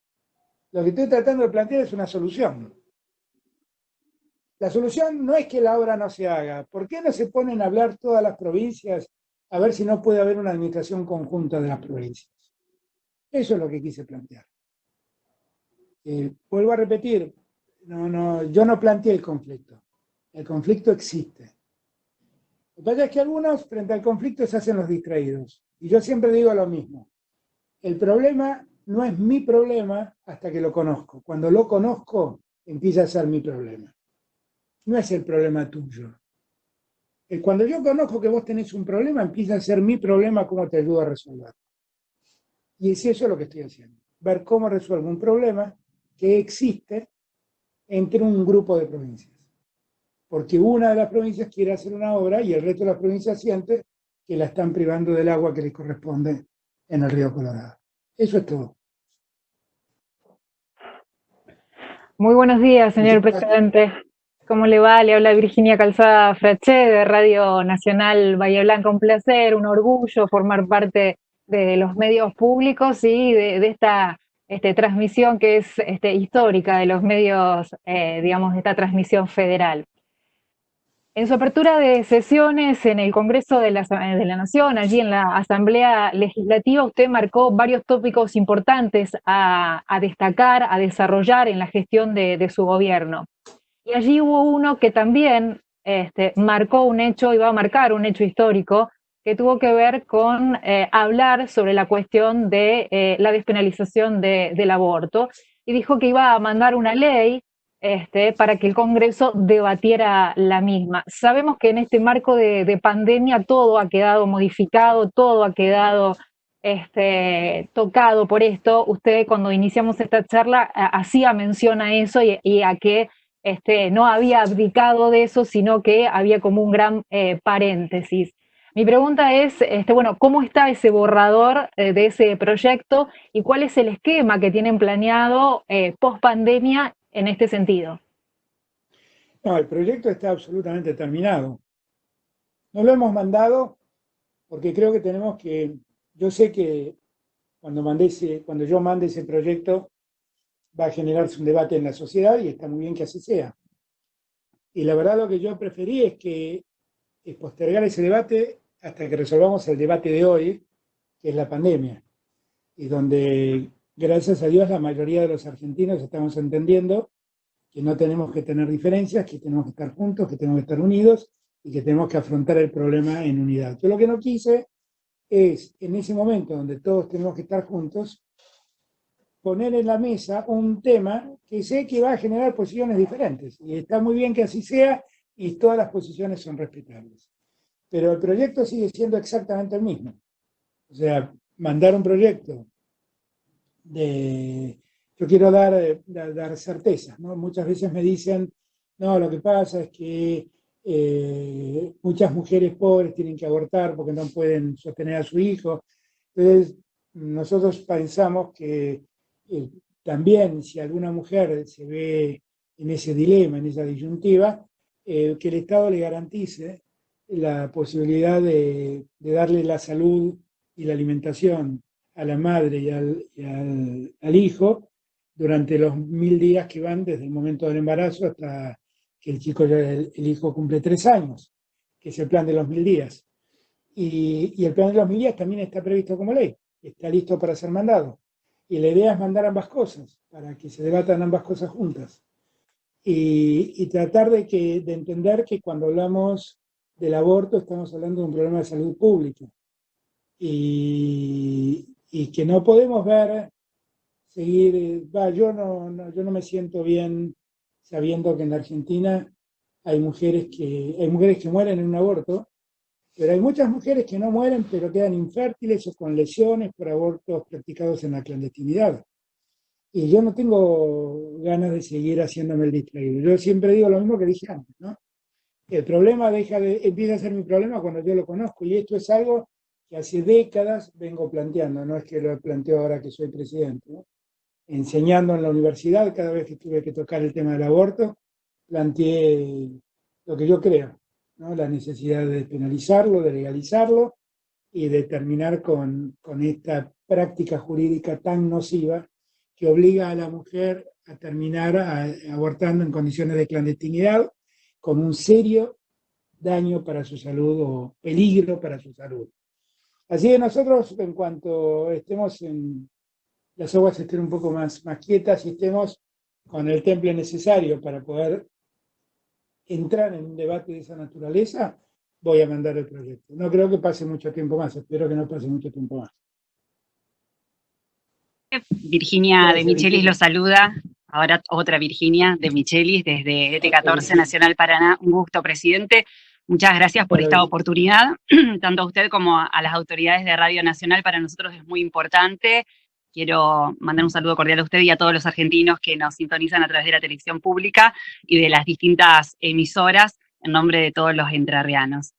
Lo que estoy tratando de plantear es una solución. La solución no es que la obra no se haga. ¿Por qué no se ponen a hablar todas las provincias a ver si no puede haber una administración conjunta de las provincias? Eso es lo que quise plantear. Vuelvo a repetir, yo no planteé el conflicto. El conflicto existe. Lo que pasa es que algunos frente al conflicto se hacen los distraídos. Y yo siempre digo lo mismo. El problema no es mi problema hasta que lo conozco. Cuando lo conozco, empieza a ser mi problema. No es el problema tuyo. Cuando yo conozco que vos tenés un problema, empieza a ser mi problema cómo te ayudo a resolverlo. Y es eso lo que estoy haciendo. ver cómo resuelve un problema que existe entre un grupo de provincias. Porque una de las provincias quiere hacer una obra y el resto de las provincias siente que la están privando del agua que les corresponde en el río Colorado. Eso es todo. Muy buenos días, señor presidente. ¿Cómo le va? Le habla Virginia Calzada Fraché de Radio Nacional Bahía Blanca. Un placer, un orgullo formar parte de los medios públicos y de esta transmisión que es histórica de los medios, digamos, de esta transmisión federal. En su apertura de sesiones en el Congreso de la Nación, allí en la Asamblea Legislativa, usted marcó varios tópicos importantes a destacar, a desarrollar en la gestión de su gobierno. Y allí hubo uno que también marcó un hecho, iba a marcar un hecho histórico, que tuvo que ver con hablar sobre la cuestión de la despenalización del aborto, y dijo que iba a mandar una ley para que el Congreso debatiera la misma. Sabemos que en este marco de pandemia todo ha quedado modificado, todo ha quedado tocado por esto. Usted, cuando iniciamos esta charla, hacía mención a eso y a que no había abdicado de eso, sino que había como un gran paréntesis. Mi pregunta es, bueno, ¿cómo está ese borrador de ese proyecto y cuál es el esquema que tienen planeado post pandemia en este sentido? No, el proyecto está absolutamente terminado. No lo hemos mandado porque creo que tenemos que, yo sé que cuando yo mande ese proyecto va a generarse un debate en la sociedad y está muy bien que así sea. Y la verdad lo que yo preferí es postergar ese debate hasta que resolvamos el debate de hoy, que es la pandemia, y donde gracias a Dios la mayoría de los argentinos estamos entendiendo que no tenemos que tener diferencias, que tenemos que estar juntos, que tenemos que estar unidos y que tenemos que afrontar el problema en unidad. Yo lo que no quise es, en ese momento donde todos tenemos que estar juntos, poner en la mesa un tema que sé que va a generar posiciones diferentes. Y está muy bien que así sea y todas las posiciones son respetables. Pero el proyecto sigue siendo exactamente el mismo. O sea, mandar un proyecto yo quiero dar certezas, ¿no? Muchas veces me dicen, no, lo que pasa es que muchas mujeres pobres tienen que abortar porque no pueden sostener a su hijo. Entonces, nosotros pensamos que también si alguna mujer se ve en ese dilema, en esa disyuntiva, que el Estado le garantice la posibilidad de darle la salud y la alimentación a la madre y al hijo durante los 1000 días que van desde el momento del embarazo hasta que el hijo cumple 3 años, que es el plan de los 1000 días. Y el plan de los 1000 días también está previsto como ley, está listo para ser mandado. Y la idea es mandar ambas cosas, para que se debatan ambas cosas juntas. Y tratar de entender que cuando hablamos del aborto estamos hablando de un problema de salud pública. Y que no podemos yo no me siento bien sabiendo que en la Argentina hay mujeres que mueren en un aborto, pero hay muchas mujeres que no mueren pero quedan infértiles o con lesiones por abortos practicados en la clandestinidad. Y yo no tengo ganas de seguir haciéndome el distraído. Yo siempre digo lo mismo que dije antes, ¿no? El problema empieza a ser mi problema cuando yo lo conozco, y esto es algo que hace décadas vengo planteando, no es que lo planteo ahora que soy presidente, ¿no? Enseñando en la universidad, cada vez que tuve que tocar el tema del aborto, planteé lo que yo creo, ¿no? La necesidad de despenalizarlo, de legalizarlo y de terminar con esta práctica jurídica tan nociva que obliga a la mujer a terminar abortando en condiciones de clandestinidad con un serio daño para su salud o peligro para su salud. Así que nosotros, en cuanto estemos las aguas estén un poco más quietas y estemos con el temple necesario para poder entrar en un debate de esa naturaleza, voy a mandar el proyecto. No creo que pase mucho tiempo más, espero que no pase mucho tiempo más. Virginia de Michelis lo saluda, ahora otra Virginia de Michelis desde ET14 Nacional Paraná. Un gusto, presidente. Muchas gracias por esta oportunidad, tanto a usted como a las autoridades de Radio Nacional. Para nosotros es muy importante quiero mandar un saludo cordial a usted y a todos los argentinos que nos sintonizan a través de la televisión pública y de las distintas emisoras en nombre de todos los entrerrianos.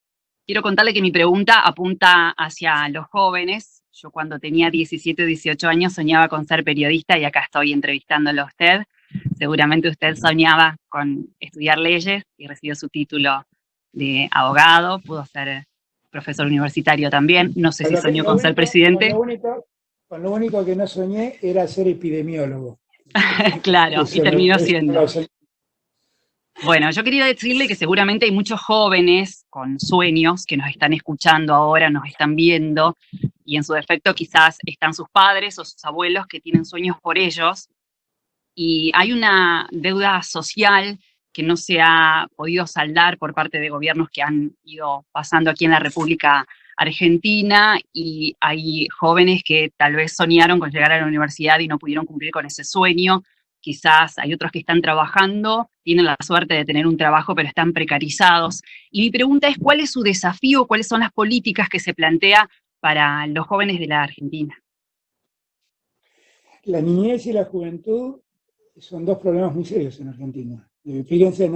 Quiero contarle que mi pregunta apunta hacia los jóvenes. Yo cuando tenía 17 o 18 años soñaba con ser periodista y acá estoy entrevistándolo a usted. Seguramente usted soñaba con estudiar leyes y recibió su título de abogado, pudo ser profesor universitario también, no sé si soñó con ser presidente. Con lo único que no soñé era ser epidemiólogo. Claro, y terminó siendo. Bueno, yo quería decirle que seguramente hay muchos jóvenes con sueños que nos están escuchando ahora, nos están viendo, y en su defecto quizás están sus padres o sus abuelos que tienen sueños por ellos, y hay una deuda social que no se ha podido saldar por parte de gobiernos que han ido pasando aquí en la República Argentina, y hay jóvenes que tal vez soñaron con llegar a la universidad y no pudieron cumplir con ese sueño. Quizás hay otros que están trabajando, tienen la suerte de tener un trabajo, pero están precarizados. Y mi pregunta es, ¿cuál es su desafío? ¿Cuáles son las políticas que se plantea para los jóvenes de la Argentina? La niñez y la juventud son dos problemas muy serios en Argentina. Fíjense,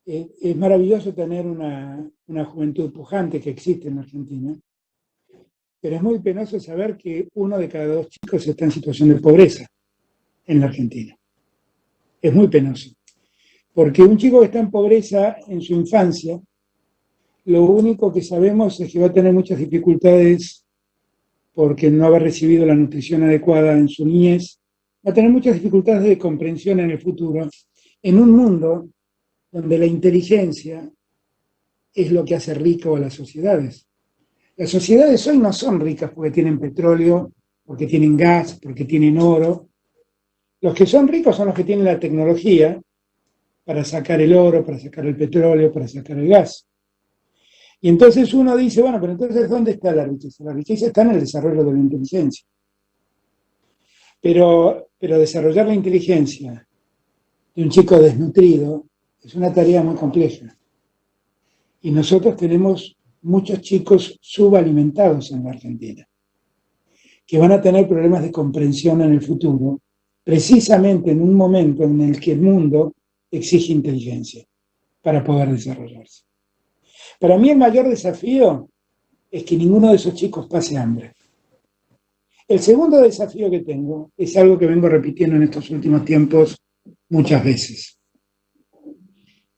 es maravilloso tener una juventud pujante que existe en Argentina, pero es muy penoso saber que 1 de cada 2 chicos está en situación de pobreza en la Argentina. Es muy penoso, porque un chico que está en pobreza en su infancia, lo único que sabemos es que va a tener muchas dificultades porque no haber recibido la nutrición adecuada en su niñez, va a tener muchas dificultades de comprensión en el futuro, en un mundo donde la inteligencia es lo que hace rico a las sociedades. Las sociedades hoy no son ricas porque tienen petróleo, porque tienen gas, porque tienen oro. Los que son ricos son los que tienen la tecnología para sacar el oro, para sacar el petróleo, para sacar el gas. Y entonces uno dice, bueno, pero entonces ¿dónde está la riqueza? La riqueza está en el desarrollo de la inteligencia. Pero desarrollar la inteligencia de un chico desnutrido es una tarea muy compleja. Y nosotros tenemos muchos chicos subalimentados en la Argentina, que van a tener problemas de comprensión en el futuro, precisamente en un momento en el que el mundo exige inteligencia para poder desarrollarse. Para mí el mayor desafío es que ninguno de esos chicos pase hambre. El segundo desafío que tengo es algo que vengo repitiendo en estos últimos tiempos muchas veces.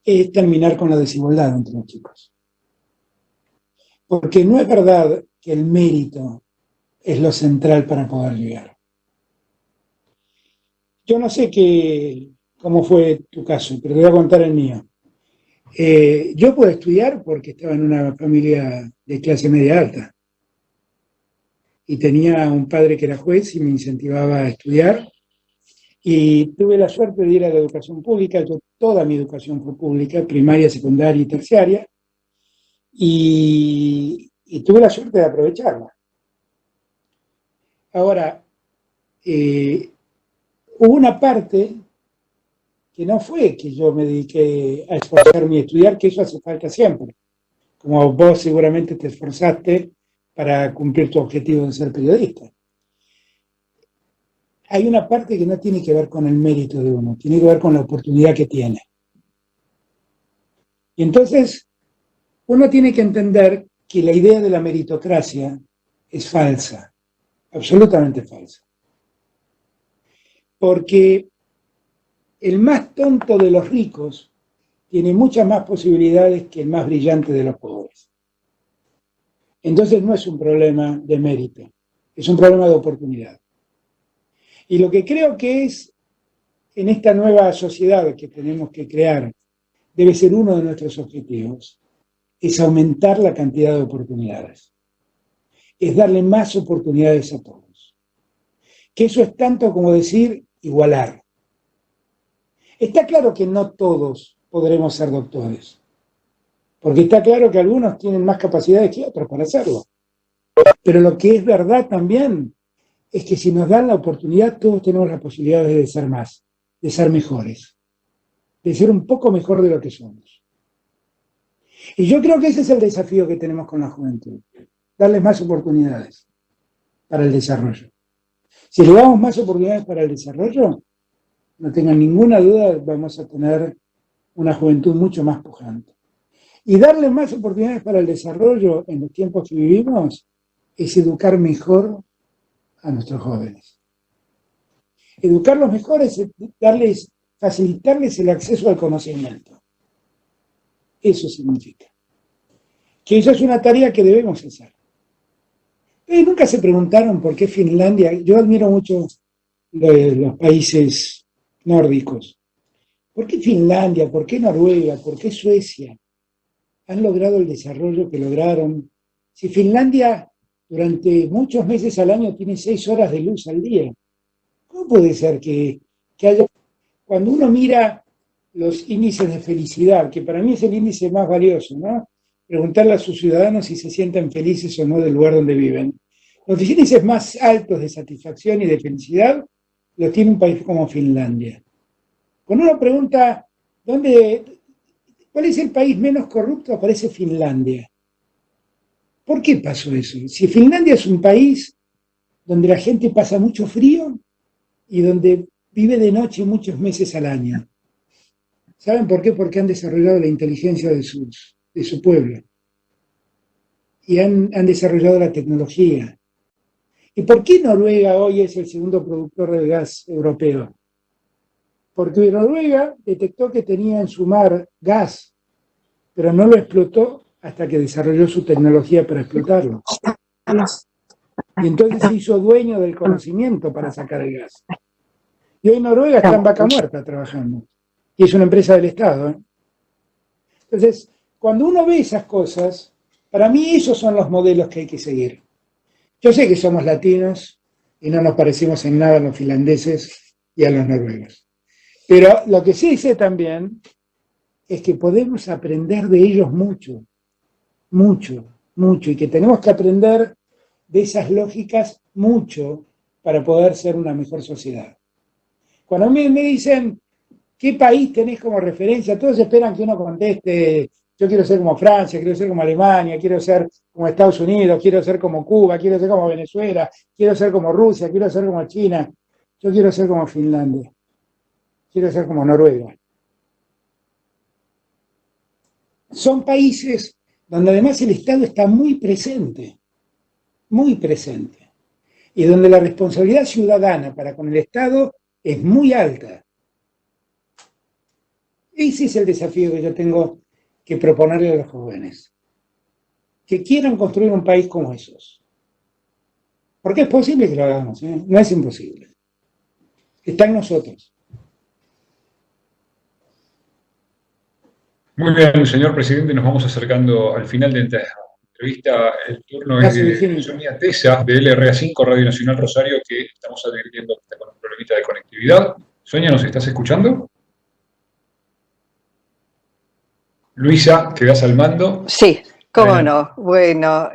Es terminar con la desigualdad entre los chicos. Porque no es verdad que el mérito es lo central para poder llegar. Yo no sé cómo fue tu caso, pero te voy a contar el mío. Yo pude estudiar porque estaba en una familia de clase media alta. Y tenía un padre que era juez y me incentivaba a estudiar. Y tuve la suerte de ir a la educación pública. Toda mi educación fue pública, primaria, secundaria y terciaria. Y tuve la suerte de aprovecharla. Ahora, hubo una parte que no fue que yo me dediqué a esforzarme y estudiar, que eso hace falta siempre. Como vos seguramente te esforzaste para cumplir tu objetivo de ser periodista. Hay una parte que no tiene que ver con el mérito de uno, tiene que ver con la oportunidad que tiene. Y entonces, uno tiene que entender que la idea de la meritocracia es falsa, absolutamente falsa. Porque el más tonto de los ricos tiene muchas más posibilidades que el más brillante de los pobres. Entonces no es un problema de mérito, es un problema de oportunidad. Y lo que creo que es en esta nueva sociedad que tenemos que crear, debe ser uno de nuestros objetivos, es aumentar la cantidad de oportunidades. Es darle más oportunidades a todos. Que eso es tanto como decir igualar. Está claro que no todos podremos ser doctores, porque está claro que algunos tienen más capacidades que otros para hacerlo. Pero lo que es verdad también es que si nos dan la oportunidad, todos tenemos la posibilidad de ser más, de ser mejores, de ser un poco mejor de lo que somos. Y yo creo que ese es el desafío que tenemos con la juventud, darles más oportunidades para el desarrollo. Si le damos más oportunidades para el desarrollo, no tengan ninguna duda, vamos a tener una juventud mucho más pujante. Y darle más oportunidades para el desarrollo en los tiempos que vivimos es educar mejor a nuestros jóvenes. Educarlos mejor es facilitarles el acceso al conocimiento. Eso significa que esa es una tarea que debemos hacer. Nunca se preguntaron por qué Finlandia. Yo admiro mucho los países nórdicos. ¿Por qué Finlandia? ¿Por qué Noruega? ¿Por qué Suecia han logrado el desarrollo que lograron? Si Finlandia durante muchos meses al año tiene 6 horas de luz al día, ¿cómo puede ser que haya... Cuando uno mira los índices de felicidad, que para mí es el índice más valioso, ¿no? Preguntarle a sus ciudadanos si se sienten felices o no del lugar donde viven. Los índices más altos de satisfacción y de felicidad los tiene un país como Finlandia. Cuando uno pregunta cuál es el país menos corrupto, aparece Finlandia. ¿Por qué pasó eso? Si Finlandia es un país donde la gente pasa mucho frío y donde vive de noche muchos meses al año. ¿Saben por qué? Porque han desarrollado la inteligencia de su pueblo. Y han desarrollado la tecnología. ¿Y por qué Noruega hoy es el segundo productor de gas europeo? Porque Noruega detectó que tenía en su mar gas, pero no lo explotó hasta que desarrolló su tecnología para explotarlo. Y entonces se hizo dueño del conocimiento para sacar el gas. Y hoy Noruega está en Vaca Muerta trabajando. Y es una empresa del Estado, ¿eh? Entonces, cuando uno ve esas cosas, para mí esos son los modelos que hay que seguir. Yo sé que somos latinos y no nos parecemos en nada a los finlandeses y a los noruegos. Pero lo que sí sé también es que podemos aprender de ellos mucho, mucho, mucho, y que tenemos que aprender de esas lógicas mucho para poder ser una mejor sociedad. Cuando a mí me dicen, ¿qué país tenés como referencia? Todos esperan que uno conteste, yo quiero ser como Francia, quiero ser como Alemania, quiero ser como Estados Unidos, quiero ser como Cuba, quiero ser como Venezuela, quiero ser como Rusia, quiero ser como China. Yo quiero ser como Finlandia, quiero ser como Noruega. Son países donde además el Estado está muy presente, y donde la responsabilidad ciudadana para con el Estado es muy alta. Ese es el desafío que yo tengo que proponerle a los jóvenes, que quieran construir un país como esos. Porque es posible que lo hagamos, ¿eh? No es imposible. Está en nosotros. Muy bien, señor presidente, nos vamos acercando al final de esta entrevista. El turno es de Sonia Tesa, de LRA5, Radio Nacional Rosario, que estamos advirtiendo que está con un problemita de conectividad. Sonia, ¿nos estás escuchando? Luisa, ¿quedás al mando? Sí, cómo no. Bueno,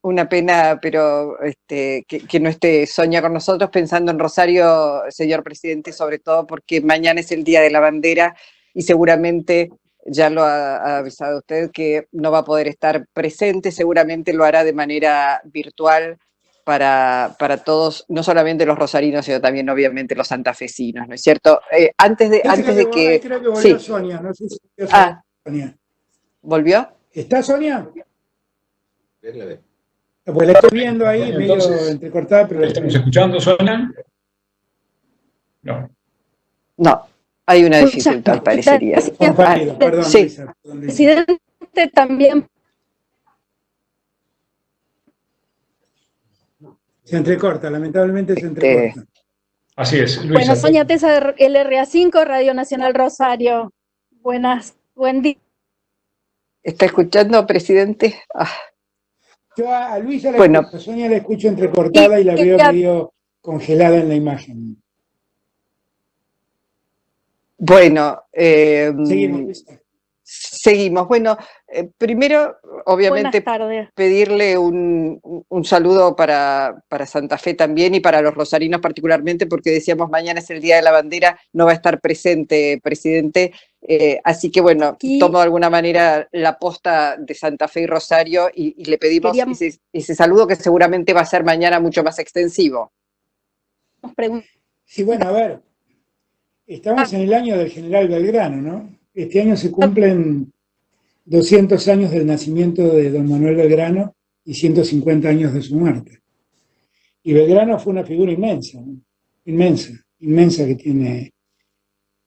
una pena, pero que no esté Sonia con nosotros, pensando en Rosario, señor presidente, sobre todo porque mañana es el Día de la Bandera y seguramente, ya lo ha avisado usted, que no va a poder estar presente, seguramente lo hará de manera virtual para todos, no solamente los rosarinos, sino también obviamente los santafesinos, ¿no es cierto? Antes de que... Creo que volvió sí. Sonia, no sé si volvió Sonia. ¿Volvió? ¿Está Sonia? Pues la estoy viendo ahí, entonces, medio entrecortada, pero... ¿Estamos escuchando, Sonia? No. No, hay una dificultad, parecería. Perdón, sí. Luisa, perdón, Luisa. Presidente, también... Se entrecorta, lamentablemente se entrecorta. Así es, Luisa. Bueno, Sonia Tesa, de LRA5, Radio Nacional Rosario. Buen día. ¿Está escuchando, presidente? Yo a Luisa la escucho, a Sonia la escucho entrecortada y la veo medio congelada en la imagen. Bueno, seguimos. Bueno, primero, obviamente, pedirle un saludo para Santa Fe también y para los rosarinos particularmente, porque decíamos mañana es el Día de la Bandera, no va a estar presente, presidente, así que bueno, tomo de alguna manera la posta de Santa Fe y Rosario y le pedimos ese saludo que seguramente va a ser mañana mucho más extensivo. preguntas. Sí, bueno, a ver, estamos en el año del general Belgrano, ¿no? Este año se cumplen 200 años del nacimiento de don Manuel Belgrano y 150 años de su muerte. Y Belgrano fue una figura inmensa, ¿no? Inmensa que tiene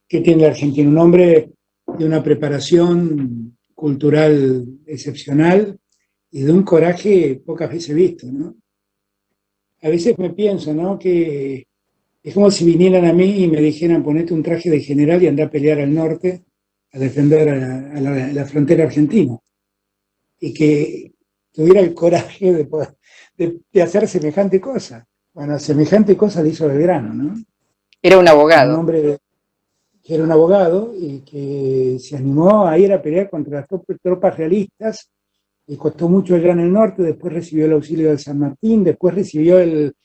la Argentina. Un hombre de una preparación cultural excepcional y de un coraje pocas veces visto, ¿no? A veces me pienso, ¿no?, que es como si vinieran a mí y me dijeran: ponete un traje de general y anda a pelear al norte, a defender a la frontera argentina. Y que tuviera el coraje de hacer semejante cosa. Bueno, semejante cosa le hizo Belgrano, ¿no? Era un abogado. Un hombre que era un abogado y que se animó a ir a pelear contra las tropas realistas. Le costó mucho el Gran el Norte, después recibió el auxilio del San Martín, después recibió el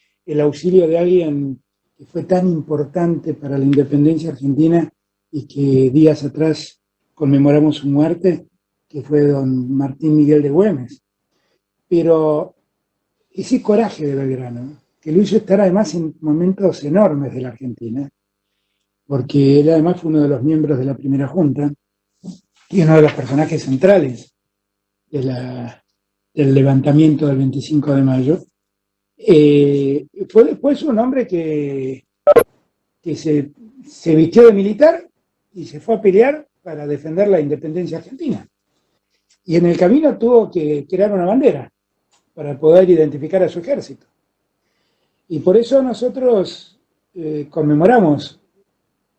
auxilio de alguien que fue tan importante para la independencia argentina y que días atrás conmemoramos su muerte, que fue don Martín Miguel de Güemes. Pero ese coraje de Belgrano, que lo hizo estar además en momentos enormes de la Argentina, porque él además fue uno de los miembros de la primera junta y uno de los personajes centrales del levantamiento del 25 de mayo, fue después un hombre que se vistió de militar y se fue a pelear para defender la independencia argentina. Y en el camino tuvo que crear una bandera para poder identificar a su ejército. Y por eso nosotros conmemoramos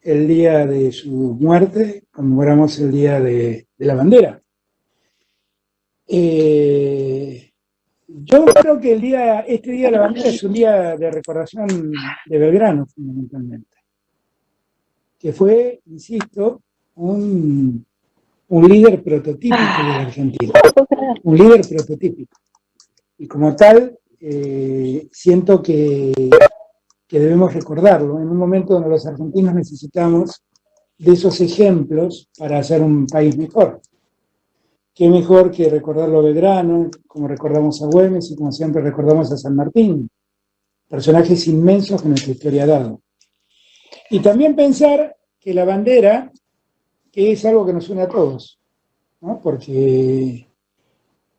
el día de su muerte, conmemoramos el día de la bandera. Yo creo que este día de la bandera es un día de recordación de Belgrano, fundamentalmente, que fue, insisto, un líder prototípico de la Argentina, un líder prototípico. Y como tal, siento que debemos recordarlo en un momento donde los argentinos necesitamos de esos ejemplos para hacer un país mejor. Qué mejor que recordarlo a Belgrano, como recordamos a Güemes y como siempre recordamos a San Martín, personajes inmensos que nuestra historia ha dado. Y también pensar que la bandera, que es algo que nos une a todos, ¿no? Porque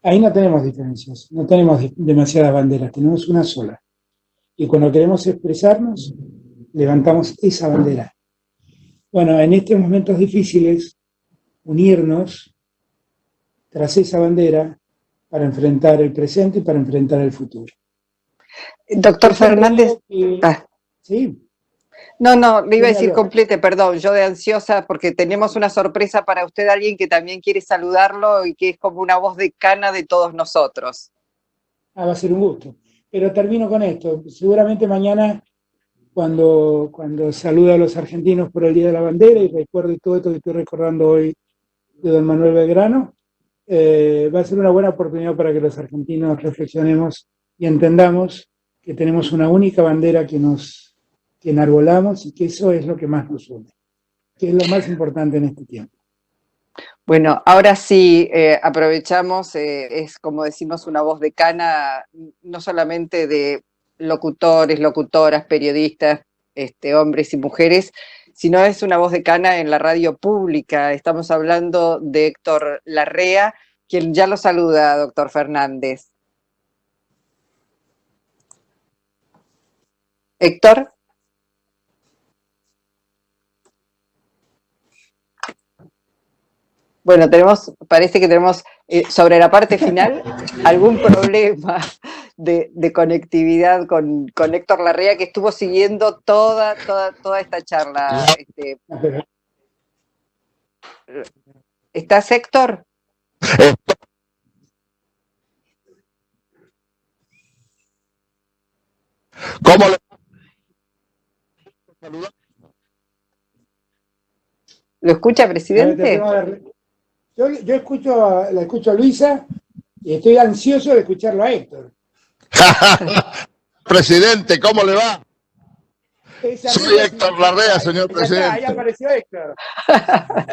ahí no tenemos diferencias, no tenemos demasiadas banderas, tenemos una sola. Y cuando queremos expresarnos, levantamos esa bandera. Bueno, en estos momentos difíciles, unirnos tras esa bandera para enfrentar el presente y para enfrentar el futuro. Doctor Fernández. Sí. No, le iba a decir complete, perdón, yo de ansiosa, porque tenemos una sorpresa para usted, alguien que también quiere saludarlo y que es como una voz de cana de todos nosotros. Va a ser un gusto. Pero termino con esto. Seguramente mañana, cuando salude a los argentinos por el Día de la Bandera y recuerde todo esto que estoy recordando hoy de don Manuel Belgrano, va a ser una buena oportunidad para que los argentinos reflexionemos y entendamos que tenemos una única bandera que enarbolamos y que eso es lo que más nos une, que es lo más importante en este tiempo. Bueno, ahora sí, aprovechamos, es como decimos una voz de cana, no solamente de locutores, locutoras, periodistas, hombres y mujeres, sino es una voz de cana en la radio pública. Estamos hablando de Héctor Larrea, quien ya lo saluda, doctor Fernández. Héctor. Bueno, parece que tenemos sobre la parte final algún problema de conectividad con Héctor Larrea, que estuvo siguiendo toda esta charla. ¿Estás, Héctor? ¿Cómo le... ¿Lo escucha, presidente? Yo la escucho a Luisa y estoy ansioso de escucharlo a Héctor. Presidente, ¿cómo le va? Soy Héctor Larrea, señor presidente. Ahí apareció Héctor.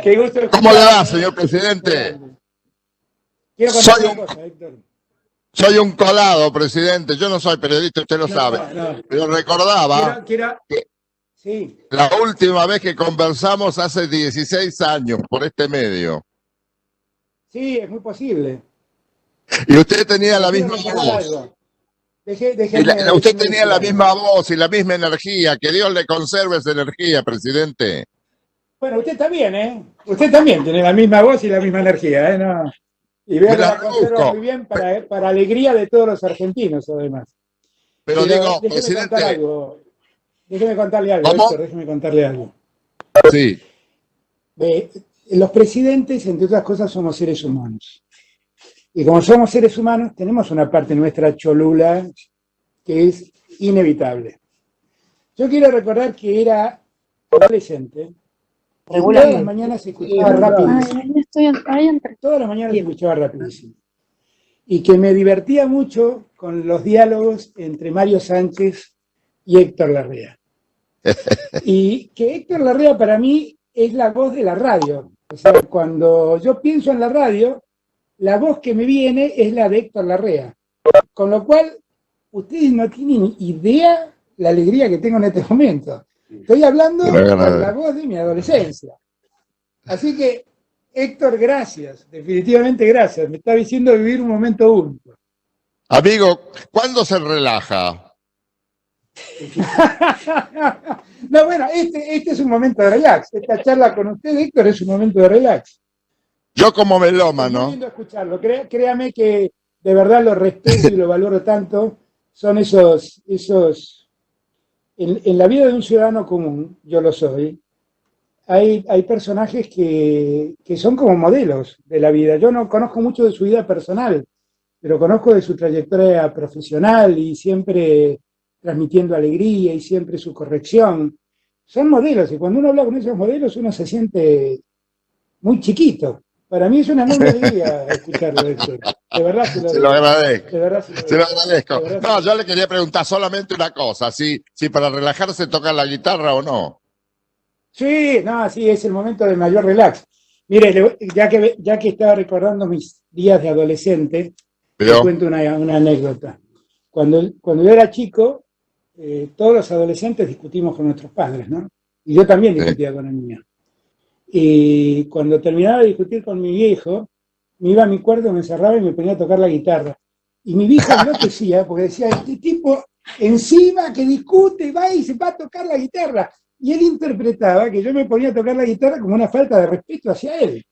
Qué gusto. ¿Cómo le va, señor presidente? Quiero contar una cosa, Héctor. Soy un colado, presidente. Yo no soy periodista, usted lo sabe. Pero recordaba que sí, la última vez que conversamos hace 16 años por este medio. Sí, es muy posible. Y usted tenía la misma voz. Usted tenía la misma voz y la misma energía. Que Dios le conserve esa energía, presidente. Bueno, usted también, ¿eh? Usted también tiene la misma voz y la misma energía, ¿eh? No. Y veo que la conserva muy bien para alegría de todos los argentinos, además. Pero digo, presidente... Déjeme contarle algo, ¿Cómo? Héctor, déjeme contarle algo. Sí. Los presidentes, entre otras cosas, somos seres humanos. Y como somos seres humanos, tenemos una parte nuestra cholula que es inevitable. Yo quiero recordar que era adolescente. Todas las mañanas se escuchaba rapidísimo. Todas las mañanas se escuchaba rapidísimo. Y que me divertía mucho con los diálogos entre Mario Sánchez y Héctor Larrea. Y que Héctor Larrea para mí es la voz de la radio. O sea, cuando yo pienso en la radio, la voz que me viene es la de Héctor Larrea. Con lo cual, ustedes no tienen idea la alegría que tengo en este momento. Estoy hablando con la voz de mi adolescencia. Así que, Héctor, gracias. Definitivamente gracias. Me está diciendo vivir un momento único. Amigo, ¿cuándo se relaja? No, bueno, este es un momento de relax. Esta charla con usted, Héctor, es un momento de relax. Yo como melómano. Es muy lindo escucharlo. Créame que de verdad lo respeto y lo valoro tanto. Son esos en la vida de un ciudadano común, yo lo soy, hay personajes que son como modelos de la vida. Yo no conozco mucho de su vida personal, pero conozco de su trayectoria profesional y siempre transmitiendo alegría y siempre su corrección. Son modelos y cuando uno habla con esos modelos uno se siente muy chiquito. Para mí es una enorme alegría escucharlo, Héctor. De verdad se lo agradezco. De verdad se lo agradezco. No, yo le quería preguntar solamente una cosa, si para relajarse toca la guitarra o no. Sí, no, sí, es el momento de mayor relax. Mire, ya que estaba recordando mis días de adolescente, te cuento una anécdota. Cuando yo era chico, todos los adolescentes discutimos con nuestros padres, ¿no? Y yo también discutía con el mío. Y cuando terminaba de discutir con mi viejo, me iba a mi cuarto, me encerraba y me ponía a tocar la guitarra. Y mi vieja enloquecía porque decía, este tipo encima que discute, va y se va a tocar la guitarra. Y él interpretaba que yo me ponía a tocar la guitarra como una falta de respeto hacia él.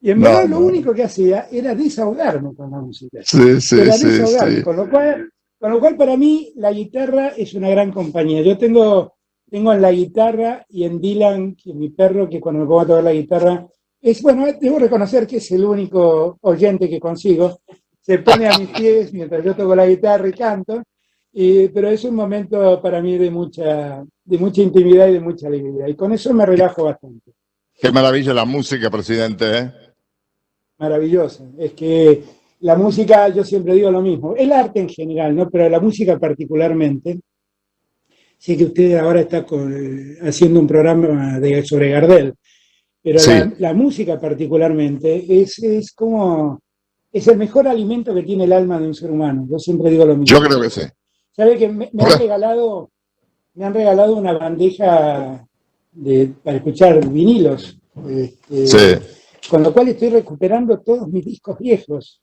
Y en verdad lo único que hacía era desahogarme con la música. Era desahogarme. Con lo cual para mí la guitarra es una gran compañía. Yo tengo en la guitarra y en Dylan, que es mi perro, que cuando me pongo a tocar la guitarra, debo reconocer que es el único oyente que consigo. Se pone a mis pies mientras yo toco la guitarra y canto, pero es un momento para mí de mucha intimidad y de mucha alegría. Y con eso me relajo bastante. Qué maravilla la música, presidente, ¿eh? Maravillosa. Es que la música, yo siempre digo lo mismo, el arte en general, ¿no? Pero la música particularmente. Sé que usted ahora está haciendo un programa sobre Gardel, pero sí. la música particularmente es el mejor alimento que tiene el alma de un ser humano. Yo siempre digo lo mismo. Yo creo que sí. ¿Sabe que me han regalado una bandeja para escuchar vinilos? Con lo cual estoy recuperando todos mis discos viejos.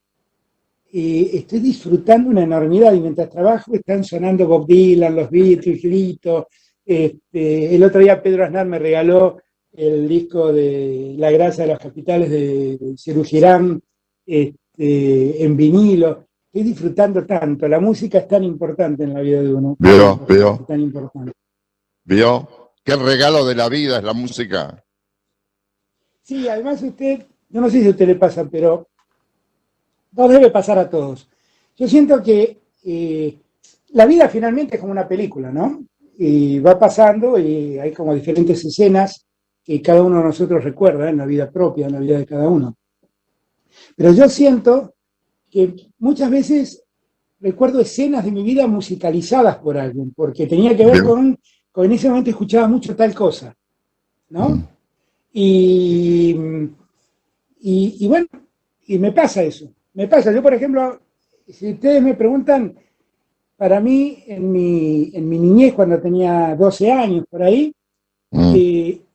Estoy disfrutando una enormidad y mientras trabajo están sonando Bob Dylan, los Beatles, Lito. El otro día Pedro Aznar me regaló el disco de La grasa de las capitales de Serú Girán en vinilo. Estoy disfrutando tanto, la música es tan importante en la vida de uno. Veo. Tan importante. ¿Vio? Qué regalo de la vida es la música. Sí, además yo no sé si a usted le pasa, pero nos debe pasar a todos. Yo siento que la vida finalmente es como una película, ¿no? Y va pasando y hay como diferentes escenas que cada uno de nosotros recuerda en la vida propia, en la vida de cada uno. Pero yo siento que muchas veces recuerdo escenas de mi vida musicalizadas por alguien, porque tenía que ver con en ese momento escuchaba mucho tal cosa, ¿no? Y bueno, y me pasa eso. Me pasa, yo por ejemplo, si ustedes me preguntan, para mí, en mi niñez, cuando tenía 12 años, por ahí,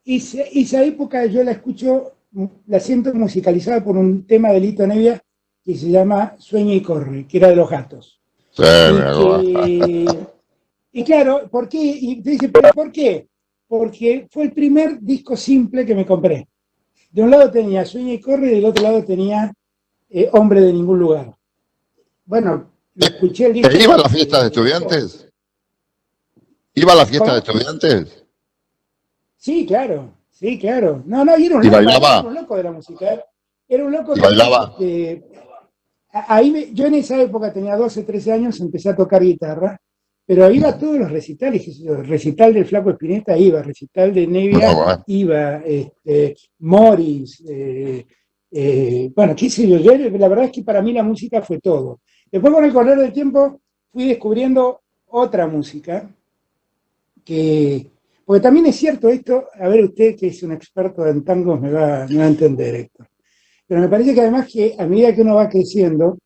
esa época yo la escucho, la siento musicalizada por un tema de Lito Nevia que se llama Sueña y corre, que era de Los Gatos. Sí, y claro, ¿por qué? Y te dice, ¿pero por qué? Porque fue el primer disco simple que me compré. De un lado tenía Sueña y corre y del otro lado tenía Hombre de ningún lugar. Bueno, lo escuché el disco. ¿Te iba a la fiesta de estudiantes? ¿Iba a la fiesta de estudiantes? Sí, claro, sí, claro. No, y era un loco de la música. Era un loco ¿Y bailaba? Yo en esa época tenía 12, 13 años, empecé a tocar guitarra, pero iba a todos los recitales, recital del Flaco Spinetta iba, recital de Nevia iba, Morris, bueno, qué sé yo, la verdad es que para mí la música fue todo. Después con el correr del tiempo fui descubriendo otra música, porque también es cierto esto, a ver usted que es un experto en tangos me va a entender, Héctor. Pero me parece que además que a medida que uno va creciendo,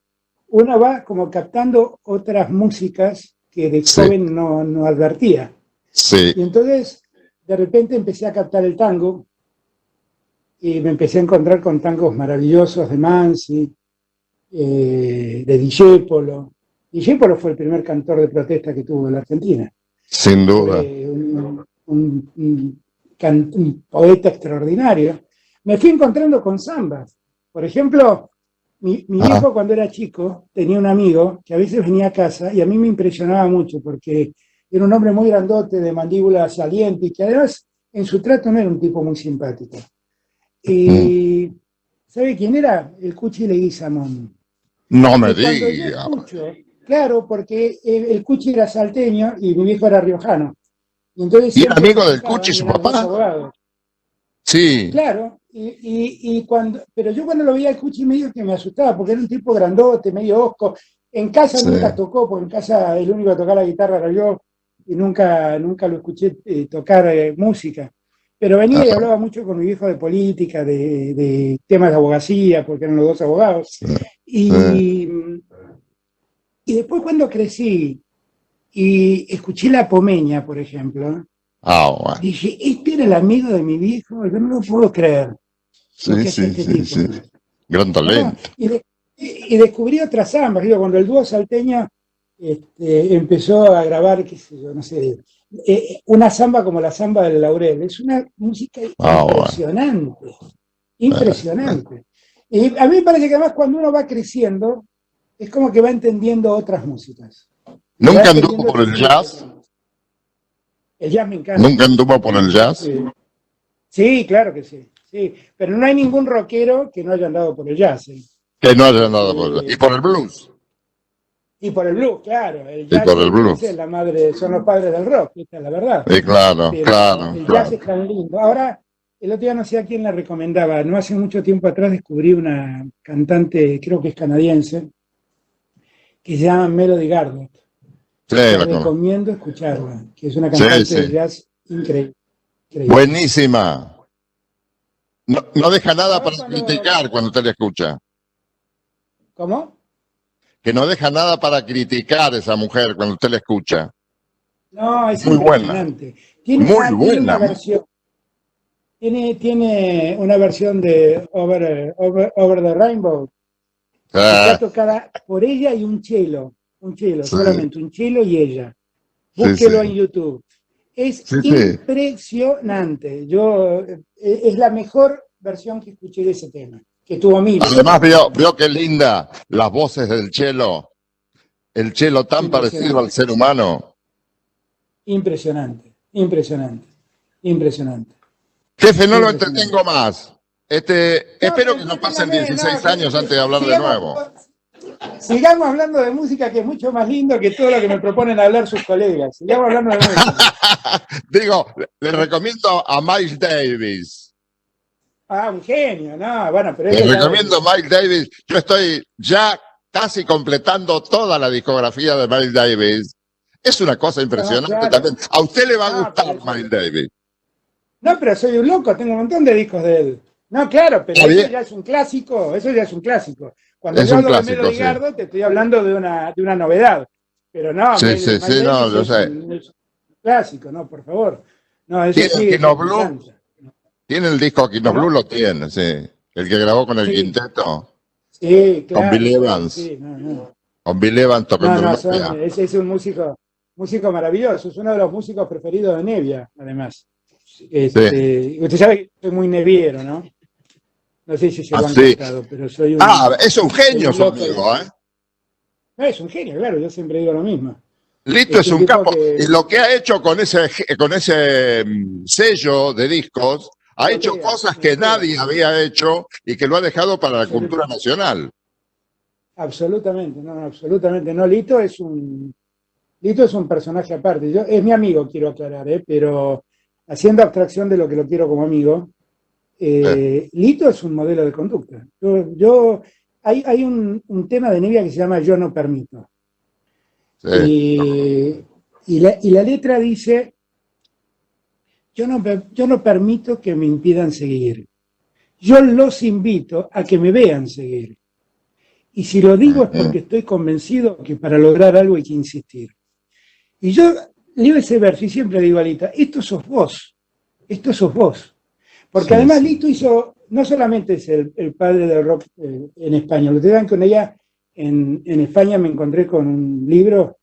uno va como captando otras músicas que de joven no advertía. Sí. Y entonces, de repente empecé a captar el tango y me empecé a encontrar con tangos maravillosos de Mansi, de Discépolo. Discépolo fue el primer cantor de protesta que tuvo la Argentina. Sin duda. Un poeta extraordinario. Me fui encontrando con zambas. Por ejemplo, mi viejo cuando era chico tenía un amigo que a veces venía a casa y a mí me impresionaba mucho porque era un hombre muy grandote, de mandíbula saliente y que además en su trato no era un tipo muy simpático. Y ¿sabe quién era? El Cuchi Leguizamón. No me diga. Claro, porque el Cuchi era salteño y mi viejo era riojano. Y entonces ¿Y era amigo del Cuchi su papá? Sí. Claro, pero yo cuando lo veía al Cuchi medio que me asustaba, porque era un tipo grandote, medio osco. En casa nunca tocó, porque en casa el único que tocaba la guitarra era yo, y nunca lo escuché tocar música. Pero venía y hablaba mucho con mi viejo de política, de temas de abogacía, porque eran los dos abogados. Y después cuando crecí y escuché La Pomeña, por ejemplo, dije, este era el amigo de mi viejo, yo no lo puedo creer. Sí. Gran talento. Y descubrí otras zambas, digo, cuando el dúo salteño empezó a grabar, qué sé yo, no sé, una zamba como la zamba del Laurel. Es una música impresionante, impresionante. Y a mí me parece que además cuando uno va creciendo, es como que va entendiendo otras músicas. ¿Nunca anduvo por el jazz? El jazz me encanta. ¿Nunca anduvo por el jazz? Sí, claro que sí. Pero no hay ningún rockero que no haya andado por el jazz. Que no haya andado por el jazz. ¿Y por el blues? Y por el blues, claro. El jazz y por el blues. Es son los padres del rock, esta es la verdad. Sí, claro, claro. El jazz es tan lindo. Ahora, el otro día no sé a quién la recomendaba. No hace mucho tiempo atrás descubrí una cantante, creo que es canadiense, que se llama Melody Gardot. Sí, recomiendo escucharla, que es una cantante de jazz increíble. Buenísima. No deja nada para criticar cuando usted la escucha. ¿Cómo? Que no deja nada para criticar a esa mujer cuando usted la escucha. No, es muy impresionante. Muy buena. Una versión, tiene una versión de Over the Rainbow. Está tocada por ella y un cello, solamente un cello y ella. Búsquelo en YouTube. Es impresionante. Es la mejor versión que escuché de ese tema, que tuvo mil. Además vio qué linda las voces del cello. El cello tan parecido al ser humano. Impresionante. Jefe, no lo entretengo más. Espero que no pasen 16 años antes de hablar de nuevo. Sigamos hablando de música, que es mucho más lindo que todo lo que me proponen hablar sus colegas. Sigamos hablando de música. Digo, le recomiendo a Miles Davis. Un genio, no, bueno, pero... Le recomiendo a Miles Davis. Yo estoy ya casi completando toda la discografía de Miles Davis. Es una cosa impresionante también. A usted le va a gustar Miles Davis. No, pero soy un loco, tengo un montón de discos de él. No, claro, pero eso ya es un clásico, Cuando yo hablo de Melody Gardot, te estoy hablando de una novedad. Pero no, sí, no, yo sé. Es un clásico, no, por favor. No, eso ¿Tiene sí, Aquino Blue? ¿Tiene el disco Aquino Blue? Lo tiene, sí. El que grabó con el quinteto. Sí, claro. Con Bill Evans. Sí, Con Bill Evans tocando ese es un músico maravilloso. Es uno de los músicos preferidos de Nevia, además. Usted sabe que soy muy neviero, ¿no? No sé si se lo han contado, pero soy un... es un genio su amigo, ¿eh? No, es un genio, claro, yo siempre digo lo mismo. Lito es un capo. Y lo que ha hecho con ese sello de discos, ha hecho cosas que nadie había hecho y que lo ha dejado para la cultura nacional. Absolutamente, absolutamente. No, Lito es un personaje aparte. Es mi amigo, quiero aclarar, pero haciendo abstracción de lo que lo quiero como amigo, Lito es un modelo de conducta. Hay un tema de Nevia que se llama Yo no permito. Y la letra dice, yo no permito que me impidan seguir. Yo los invito a que me vean seguir. Y si lo digo es porque estoy convencido que para lograr algo hay que insistir. Y yo leo ese verso y siempre digo a Lito, esto sos vos. Porque además Lito hizo, no solamente es el padre del rock en España, lo que vean con ella, en España me encontré con un libro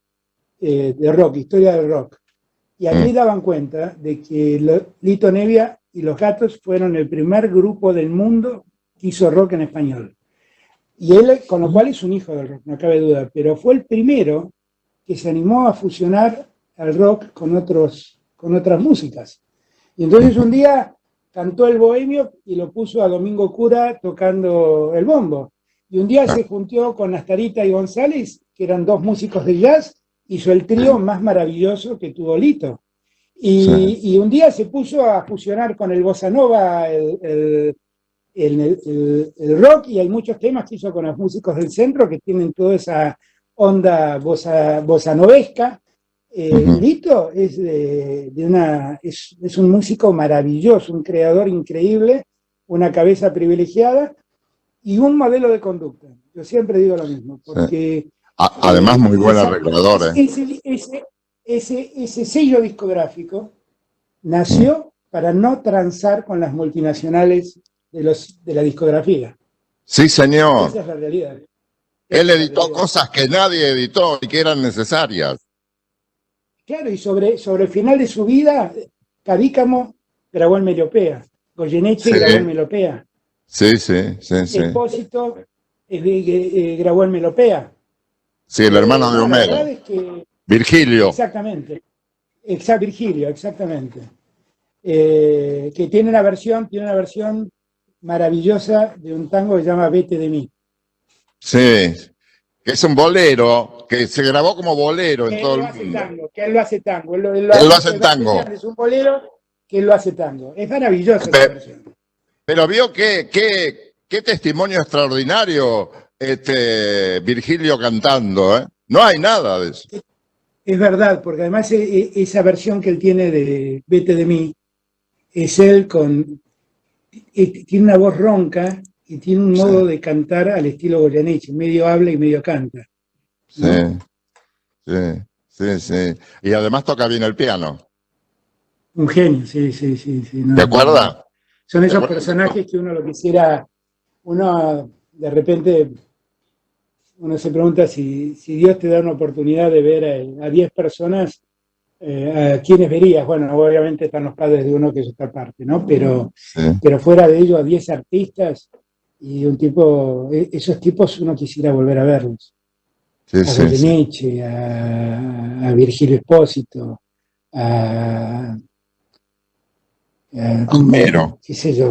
de rock, historia del rock, y allí daban cuenta de que Lito Nevia y Los Gatos fueron el primer grupo del mundo que hizo rock en español. Y él, con lo cual es un hijo del rock, no cabe duda, pero fue el primero que se animó a fusionar al rock con otras músicas. Y entonces un día cantó el bohemio y lo puso a Domingo Cura tocando el bombo. Y un día se juntó con Astarita y González, que eran dos músicos de jazz, hizo el trío más maravilloso que tuvo Lito. Y un día se puso a fusionar con el bossa nova, el rock, y hay muchos temas que hizo con los músicos del centro que tienen toda esa onda bossa novesca. Lito es un músico maravilloso, un creador increíble, una cabeza privilegiada y un modelo de conducta. Yo siempre digo lo mismo, porque... Además, muy buen arreglador. Ese sello discográfico nació para no transar con las multinacionales de la discografía. Sí, señor. Esa es la realidad. Él editó cosas que nadie editó y que eran necesarias. Claro, y sobre el final de su vida, Cadícamo grabó en Melopea, Goyeneche grabó en Melopea. Sí. Espósito grabó en Melopea. Sí, el hermano de Homero. La verdad es que, Virgilio. Exactamente. Virgilio, exactamente. Que tiene una versión maravillosa de un tango que se llama Vete de mí. Sí, que es un bolero, que se grabó como bolero en todo el mundo. Que él lo hace tango. Él lo hace tango. Es un bolero que él lo hace tango. Es maravilloso esa versión. Pero vio qué testimonio extraordinario Virgilio cantando, ¿eh? No hay nada de eso. Es verdad, porque además esa versión que él tiene de Vete de mí, es él tiene una voz ronca y tiene un modo de cantar al estilo Goyeneche, medio habla y medio canta, ¿no? Sí. Y además toca bien el piano. Un genio, sí. ¿Te acuerdas? Son esos personajes que uno lo quisiera, de repente, uno se pregunta si Dios te da una oportunidad de ver a 10 personas, ¿a quiénes verías? Bueno, obviamente están los padres de uno, que es otra parte, ¿no? Pero fuera de ello, a 10 artistas y esos tipos uno quisiera volver a verlos. A Goyeneche, a Virgilio Espósito, a Homero. ¿Qué sé yo?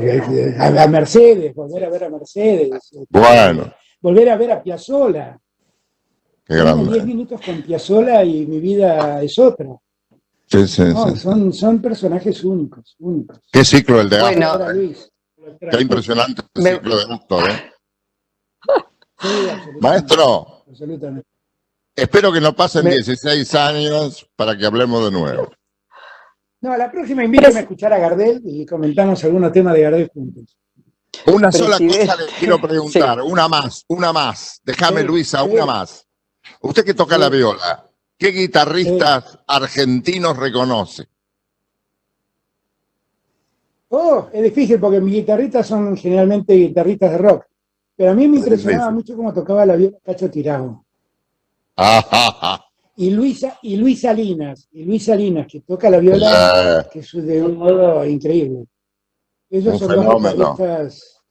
A Mercedes, volver a ver a Mercedes. Bueno. Volver a ver a Piazzolla. Qué grande. 10 minutos con Piazzolla y mi vida es otra. Sí. Son personajes únicos. Qué ciclo el de Astor. Bueno, qué impresionante el ciclo de Astor, Sí, Maestro, absolutamente. espero que no pasen 16 años para que hablemos de nuevo. No, la próxima invítame a escuchar a Gardel y comentamos algunos temas de Gardel juntos. Una sola cosa le quiero preguntar, sí. una más. Déjame, sí, Luisa, una más. Usted que toca la viola, ¿qué guitarristas argentinos reconoce? Oh, es difícil porque mis guitarristas son generalmente guitarristas de rock. Pero a mí me impresionaba mucho cómo tocaba la viola Cacho Tirao. Y Luis Salinas, que toca la viola, que es de un modo increíble. Ellos son dos guitarristas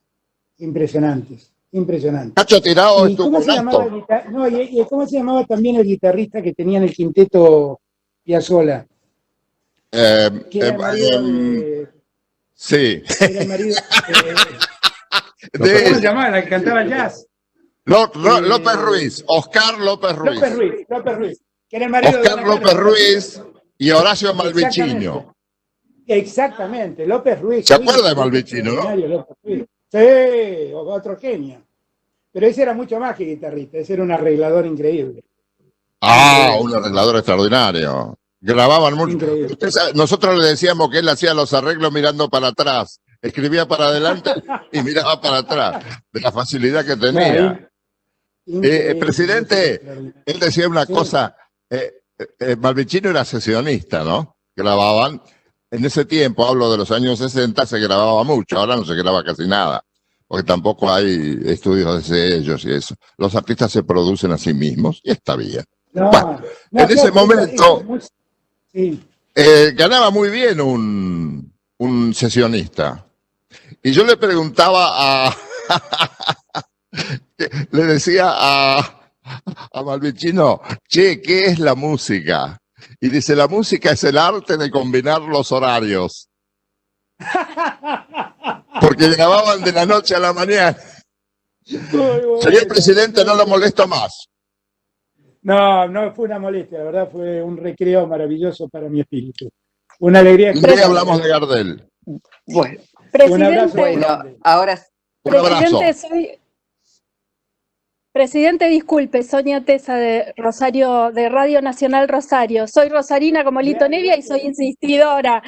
impresionantes. Cacho Tirao es tu ¿Cómo se llamaba también el guitarrista que tenía en el quinteto Piazzolla? Sí. Era el marido ¿cómo se llamaba? El que cantaba jazz. López Ruiz, Oscar López Ruiz. López Ruiz. Que era el marido Oscar López Ruiz y Horacio Malvicino. Exactamente, López Ruiz. ¿Se acuerda de Malvicino, no? Sí, otro genio. Pero ese era mucho más que guitarrista, ese era un arreglador increíble. Un arreglador extraordinario. Grababan mucho. Nosotros le decíamos que él hacía los arreglos mirando para atrás. Escribía para adelante y miraba para atrás, de la facilidad que tenía. Presidente, él decía una cosa, Malvicino era sesionista, ¿no? Grababan, en ese tiempo, hablo de los años 60, se grababa mucho, ahora no se graba casi nada, porque tampoco hay estudios de sellos y eso. Los artistas se producen a sí mismos y está bien. En ese momento ganaba muy bien un sesionista. Y yo le preguntaba le decía a Malvicino, che, ¿qué es la música? Y dice, la música es el arte de combinar los horarios. Porque grababan de la noche a la mañana. Señor presidente, no lo molesto más. No fue una molestia, la verdad fue un recreo maravilloso para mi espíritu. Una alegría. Un día hablamos de Gardel. Bueno. Presidente, ahora Presidente, disculpe, Sonia Tesa de Rosario, de Radio Nacional Rosario. Soy rosarina como Lito Nevia y soy insistidora.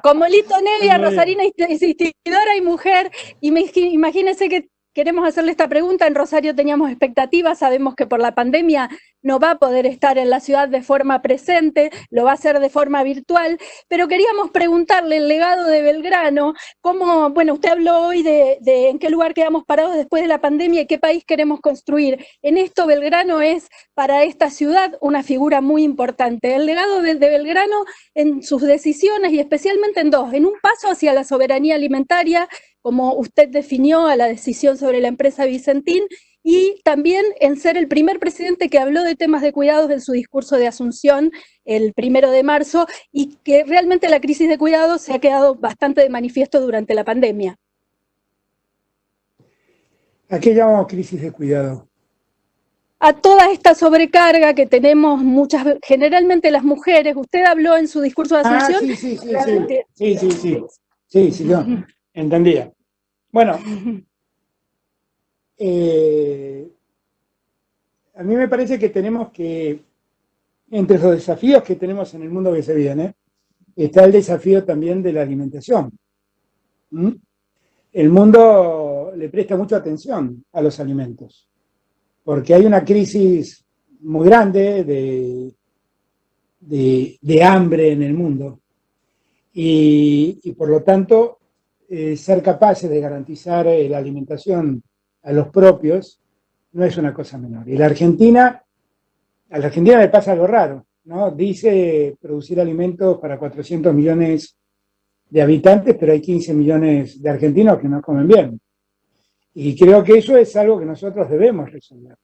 Como Lito Nevia, rosarina, insistidora y mujer. Y imagínense que queremos hacerle esta pregunta. En Rosario teníamos expectativas, sabemos que por la pandemia no va a poder estar en la ciudad de forma presente, lo va a hacer de forma virtual, pero queríamos preguntarle el legado de Belgrano, cómo, bueno, usted habló hoy de en qué lugar quedamos parados después de la pandemia y qué país queremos construir. En esto Belgrano es para esta ciudad una figura muy importante. El legado de Belgrano en sus decisiones y especialmente en dos, en un paso hacia la soberanía alimentaria, como usted definió a la decisión sobre la empresa Vicentín, y también en ser el primer presidente que habló de temas de cuidados en su discurso de Asunción el 1 de marzo, y que realmente la crisis de cuidados se ha quedado bastante de manifiesto durante la pandemia. ¿A qué llamamos crisis de cuidado? A toda esta sobrecarga que tenemos generalmente las mujeres. Usted habló en su discurso de Asunción. Sí, yo entendía. Bueno, a mí me parece que tenemos que, entre los desafíos que tenemos en el mundo que se viene, está el desafío también de la alimentación. El mundo le presta mucha atención a los alimentos, porque hay una crisis muy grande de hambre en el mundo, y por lo tanto ser capaces de garantizar la alimentación a los propios no es una cosa menor. Y a la Argentina le pasa algo raro, ¿no? Dice producir alimentos para 400 millones de habitantes, pero hay 15 millones de argentinos que no comen bien. Y creo que eso es algo que nosotros debemos resolver.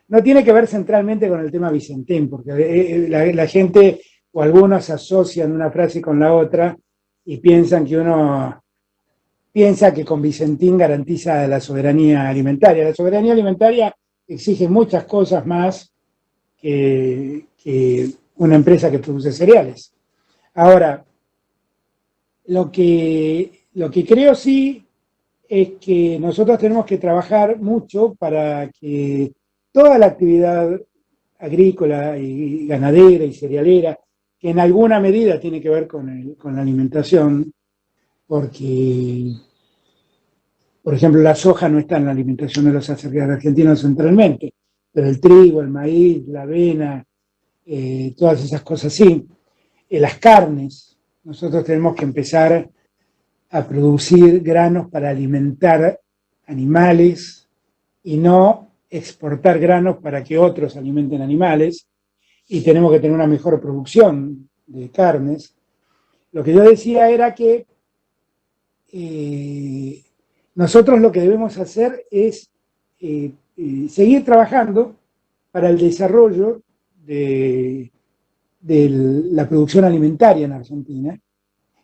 No tiene que ver centralmente con el tema Vicentín, porque la gente o algunos asocian una frase con la otra y piensan que con Vicentín garantiza la soberanía alimentaria. La soberanía alimentaria exige muchas cosas más que una empresa que produce cereales. Ahora, lo que creo sí es que nosotros tenemos que trabajar mucho para que toda la actividad agrícola y ganadera y cerealera que en alguna medida tiene que ver con la alimentación, porque, por ejemplo, la soja no está en la alimentación de los argentinos centralmente, pero el trigo, el maíz, la avena, todas esas cosas sí. Las carnes, nosotros tenemos que empezar a producir granos para alimentar animales y no exportar granos para que otros alimenten animales, y tenemos que tener una mejor producción de carnes. Lo que yo decía era que nosotros lo que debemos hacer es seguir trabajando para el desarrollo de la producción alimentaria en Argentina,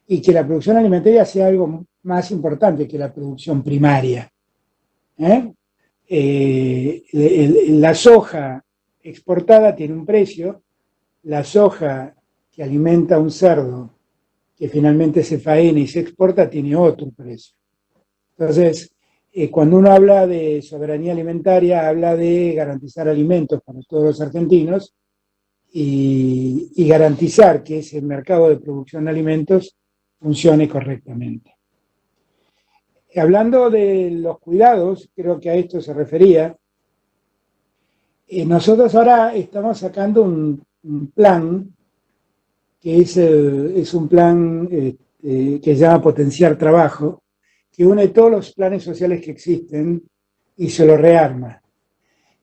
y que la producción alimentaria sea algo más importante que la producción primaria. La soja exportada tiene un precio, la soja que alimenta a un cerdo, que finalmente se faena y se exporta, tiene otro precio. Entonces, cuando uno habla de soberanía alimentaria, habla de garantizar alimentos para todos los argentinos y garantizar que ese mercado de producción de alimentos funcione correctamente. Hablando de los cuidados, creo que a esto se refería, nosotros ahora estamos sacando un plan, que es un plan que se llama Potenciar Trabajo, que une todos los planes sociales que existen y se lo rearma.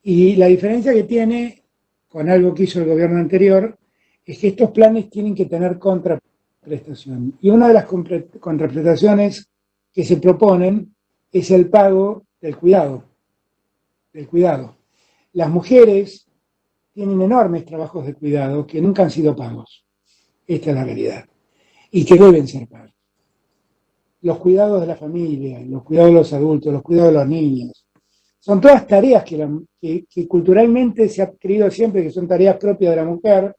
Y la diferencia que tiene con algo que hizo el gobierno anterior es que estos planes tienen que tener contraprestación. Y una de las contraprestaciones que se proponen es el pago del cuidado. Las mujeres tienen enormes trabajos de cuidado que nunca han sido pagos. Esta es la realidad. Y que deben ser pagos. Los cuidados de la familia, los cuidados de los adultos, los cuidados de los niños. Son todas tareas que culturalmente se ha creído siempre que son tareas propias de la mujer,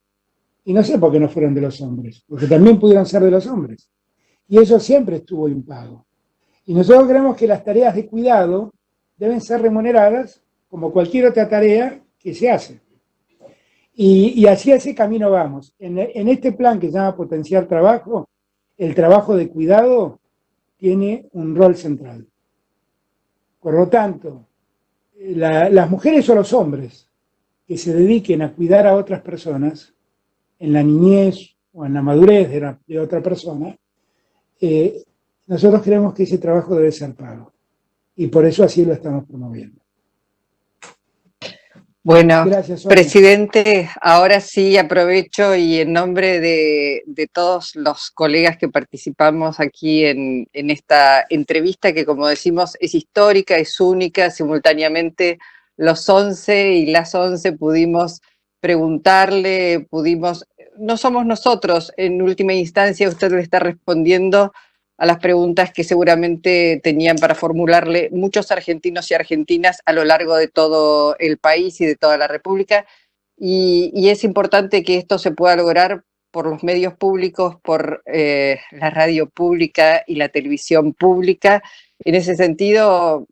y no sé por qué no fueron de los hombres, porque también pudieron ser de los hombres. Y eso siempre estuvo impago. Y nosotros creemos que las tareas de cuidado deben ser remuneradas como cualquier otra tarea que se hace. Y hacia ese camino vamos. En este plan que se llama Potenciar Trabajo, el trabajo de cuidado tiene un rol central. Por lo tanto, las mujeres o los hombres que se dediquen a cuidar a otras personas en la niñez o en la madurez de otra persona, nosotros creemos que ese trabajo debe ser pago. Y por eso así lo estamos promoviendo. Bueno, gracias, presidente, ahora sí aprovecho y en nombre de todos los colegas que participamos aquí en esta entrevista, que como decimos es histórica, es única, simultáneamente los 11 y las 11 pudimos preguntarle, no somos nosotros, en última instancia usted le está respondiendo a las preguntas que seguramente tenían para formularle muchos argentinos y argentinas a lo largo de todo el país y de toda la República, y es importante que esto se pueda lograr por los medios públicos, por la radio pública y la televisión pública. En ese sentido,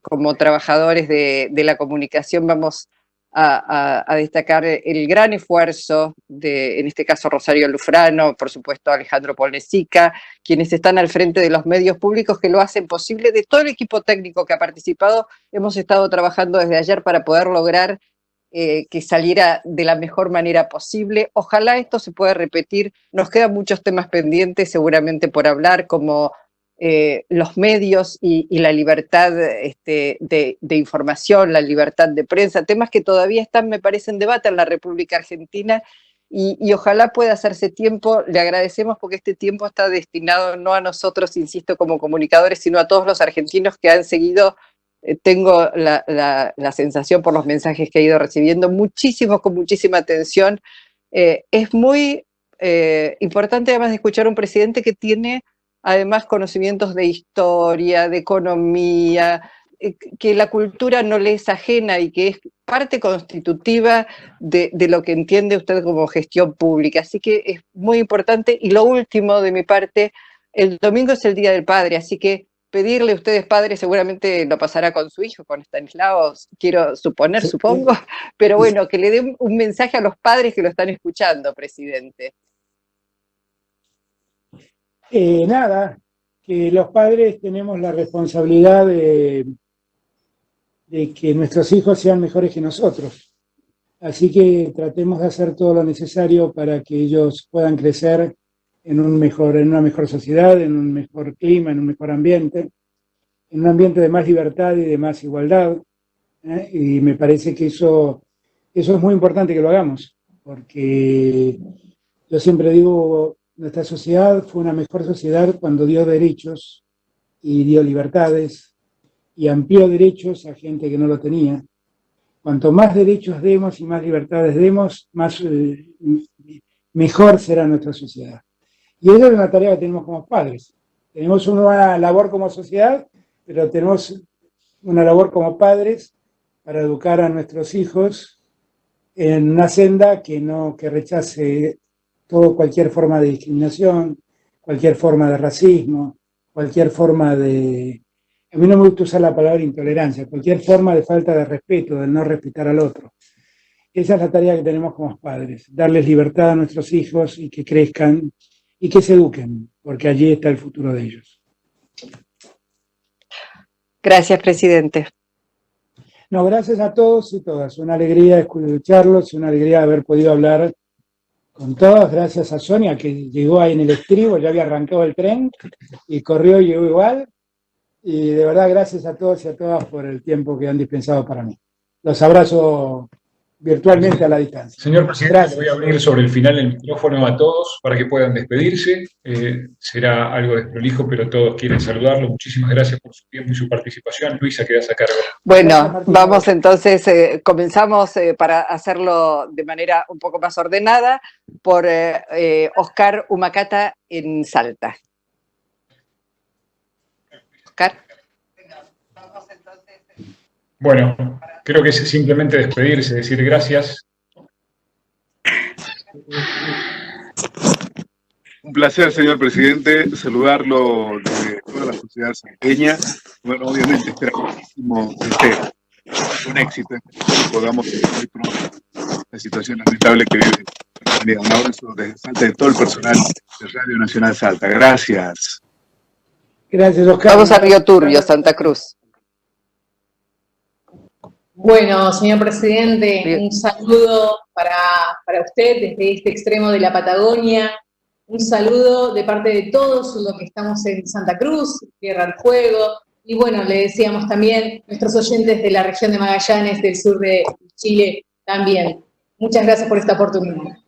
como trabajadores de la comunicación vamos a destacar el gran esfuerzo de, en este caso, Rosario Lufrano, por supuesto Alejandro Polnesica, quienes están al frente de los medios públicos que lo hacen posible, de todo el equipo técnico que ha participado. Hemos estado trabajando desde ayer para poder lograr que saliera de la mejor manera posible. Ojalá esto se pueda repetir. Nos quedan muchos temas pendientes seguramente por hablar, como los medios y la libertad de información, la libertad de prensa, temas que todavía están, me parece, en debate en la República Argentina, y ojalá pueda hacerse tiempo. Le agradecemos porque este tiempo está destinado no a nosotros, insisto, como comunicadores, sino a todos los argentinos que han seguido, tengo la sensación por los mensajes que he ido recibiendo, muchísimos, con muchísima atención. Es muy importante además de escuchar a un presidente que tiene además conocimientos de historia, de economía, que la cultura no le es ajena y que es parte constitutiva de lo que entiende usted como gestión pública. Así que es muy importante. Y lo último de mi parte, el domingo es el Día del Padre, así que pedirle a ustedes, padres, seguramente lo pasará con su hijo, con Estanislao, quiero suponer, supongo, pero bueno, que le den un mensaje a los padres que lo están escuchando, presidente. Nada, que los padres tenemos la responsabilidad de que nuestros hijos sean mejores que nosotros. Así que tratemos de hacer todo lo necesario para que ellos puedan crecer en una mejor sociedad, en un mejor clima, en un mejor ambiente, en un ambiente de más libertad y de más igualdad. Y me parece que eso es muy importante que lo hagamos, porque yo siempre digo, nuestra sociedad fue una mejor sociedad cuando dio derechos y dio libertades y amplió derechos a gente que no lo tenía. Cuanto más derechos demos y más libertades demos, mejor será nuestra sociedad. Y esa es una tarea que tenemos como padres. Tenemos una labor como sociedad, pero tenemos una labor como padres para educar a nuestros hijos en una senda que rechace cualquier forma de discriminación, cualquier forma de racismo, cualquier forma de... A mí no me gusta usar la palabra intolerancia, cualquier forma de falta de respeto, de no respetar al otro. Esa es la tarea que tenemos como padres, darles libertad a nuestros hijos y que crezcan y que se eduquen, porque allí está el futuro de ellos. Gracias, presidente. No, gracias a todos y todas. Una alegría escucharlos, una alegría haber podido hablar con todos. Gracias a Sonia, que llegó ahí en el estribo, ya había arrancado el tren y corrió y llegó igual. Y de verdad, gracias a todos y a todas por el tiempo que han dispensado para mí. Los abrazo virtualmente a la distancia. Señor presidente, le voy a abrir sobre el final el micrófono a todos para que puedan despedirse. Será algo desprolijo, pero todos quieren saludarlo. Muchísimas gracias por su tiempo y su participación. Luisa, quedas a cargo. Bueno, vamos entonces, comenzamos para hacerlo de manera un poco más ordenada por Oscar Humacata en Salta. Oscar. Bueno, creo que es simplemente despedirse, decir gracias. Un placer, señor presidente, saludarlo de toda la sociedad salteña. Bueno, obviamente esperamos un éxito, podamos salir pronto la situación lamentable que vive. Un abrazo desde Salta de todo el personal de Radio Nacional Salta. Gracias. Gracias, Oscar. Vamos a Río Turbio, Santa Cruz. Bueno, señor presidente, un saludo para usted desde este extremo de la Patagonia, un saludo de parte de todos los que estamos en Santa Cruz, Tierra del Fuego, y bueno, le decíamos también nuestros oyentes de la región de Magallanes, del sur de Chile también. Muchas gracias por esta oportunidad.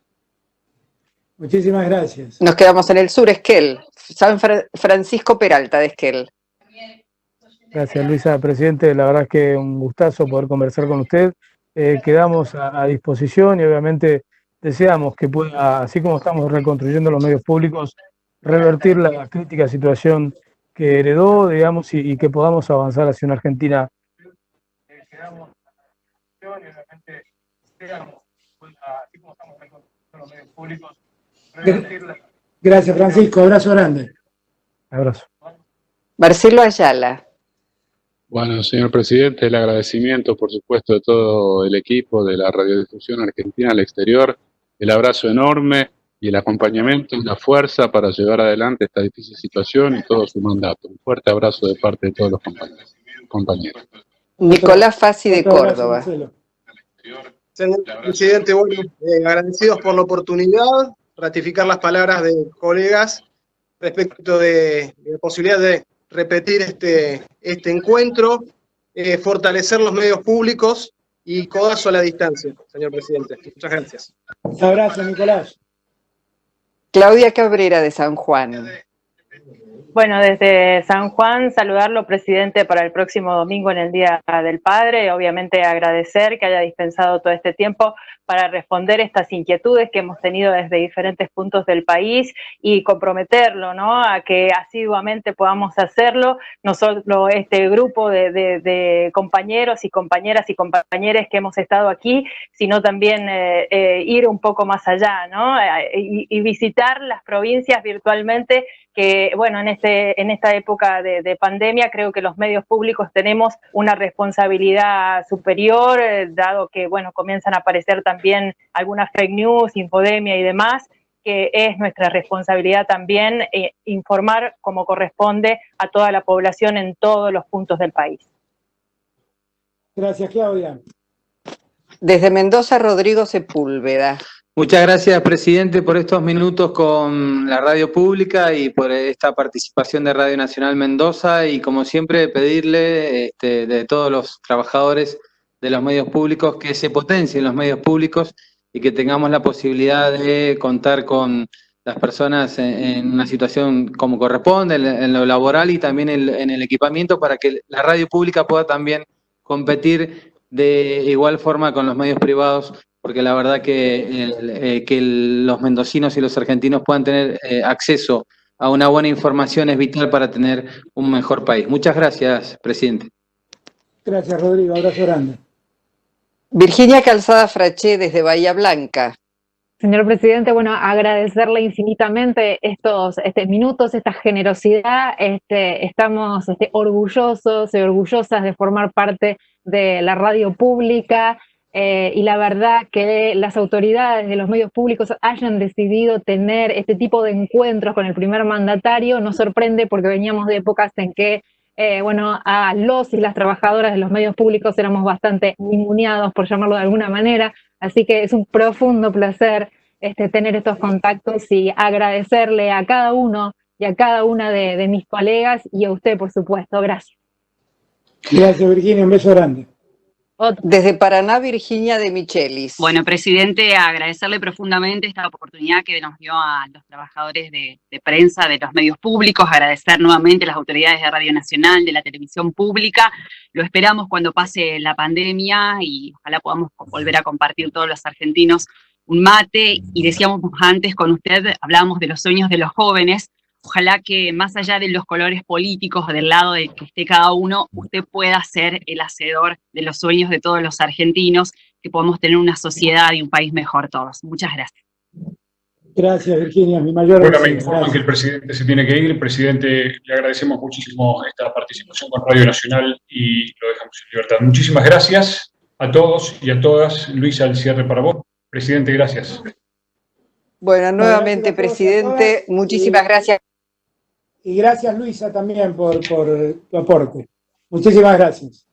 Muchísimas gracias. Nos quedamos en el sur, Esquel, San Francisco Peralta de Esquel. Gracias, Luisa. Presidente, la verdad es que un gustazo poder conversar con usted. Quedamos a disposición y obviamente deseamos que pueda, así como estamos reconstruyendo los medios públicos, revertir la crítica situación que heredó, digamos, y que podamos avanzar hacia una Argentina. Quedamos a disposición y obviamente deseamos, así como estamos reconstruyendo los medios públicos, revertir la... Gracias, Francisco. Abrazo grande. Abrazo. Marcelo Ayala. Bueno, señor presidente, el agradecimiento, por supuesto, de todo el equipo de la Radiodifusión Argentina al exterior, el abrazo enorme y el acompañamiento y la fuerza para llevar adelante esta difícil situación y todo su mandato. Un fuerte abrazo de parte de todos los compañeros. Nicolás Fassi de Córdoba. Señor presidente, bueno, agradecidos por la oportunidad, ratificar las palabras de colegas respecto de la posibilidad de repetir este encuentro, fortalecer los medios públicos y codazo a la distancia, señor presidente. Muchas gracias. Un abrazo, Nicolás. Claudia Cabrera de San Juan. Bueno, desde San Juan, saludarlo, presidente, para el próximo domingo en el Día del Padre. Obviamente agradecer que haya dispensado todo este tiempo para responder estas inquietudes que hemos tenido desde diferentes puntos del país y comprometerlo, ¿no?, a que asiduamente podamos hacerlo, no solo este grupo de compañeros y compañeras y compañeros que hemos estado aquí, sino también ir un poco más allá, ¿no?, y visitar las provincias virtualmente, que, bueno, en esta época de pandemia creo que los medios públicos tenemos una responsabilidad superior, dado que, bueno, comienzan a aparecer también algunas fake news, infodemia y demás, que es nuestra responsabilidad también informar como corresponde a toda la población en todos los puntos del país. Gracias, Claudia. Desde Mendoza, Rodrigo Sepúlveda. Muchas gracias, presidente, por estos minutos con la radio pública y por esta participación de Radio Nacional Mendoza, y como siempre pedirle de todos los trabajadores de los medios públicos que se potencien los medios públicos y que tengamos la posibilidad de contar con las personas en una situación como corresponde, en lo laboral y también en el equipamiento, para que la radio pública pueda también competir de igual forma con los medios privados, porque la verdad que los mendocinos y los argentinos puedan tener acceso a una buena información es vital para tener un mejor país. Muchas gracias, presidente. Gracias, Rodrigo. Abrazo grande. Virginia Calzada Fraché, desde Bahía Blanca. Señor presidente, bueno, agradecerle infinitamente estos minutos, esta generosidad. Estamos orgullosos y orgullosas de formar parte de la radio pública, y la verdad que las autoridades de los medios públicos hayan decidido tener este tipo de encuentros con el primer mandatario nos sorprende, porque veníamos de épocas en que a los y las trabajadoras de los medios públicos éramos bastante ninguneados, por llamarlo de alguna manera, así que es un profundo placer tener estos contactos y agradecerle a cada uno y a cada una de mis colegas y a usted, por supuesto. Gracias. Gracias, Virginia, un beso grande. Desde Paraná, Virginia de Michelis. Bueno, presidente, agradecerle profundamente esta oportunidad que nos dio a los trabajadores de prensa, de los medios públicos, agradecer nuevamente a las autoridades de Radio Nacional, de la televisión pública. Lo esperamos cuando pase la pandemia y ojalá podamos volver a compartir todos los argentinos un mate. Y decíamos antes con usted, hablábamos de los sueños de los jóvenes. Ojalá que más allá de los colores políticos, del lado de que esté cada uno, usted pueda ser el hacedor de los sueños de todos los argentinos, que podamos tener una sociedad y un país mejor todos. Muchas gracias. Gracias, Virginia. Mi mayor Bueno, me informan que el presidente se tiene que ir. Presidente, le agradecemos muchísimo esta participación con Radio Nacional y lo dejamos en libertad. Muchísimas gracias a todos y a todas. Luisa, el cierre para vos. Presidente, gracias. Bueno, nuevamente, presidente, muchísimas gracias. Y gracias, Luisa, también por tu aporte. Muchísimas gracias.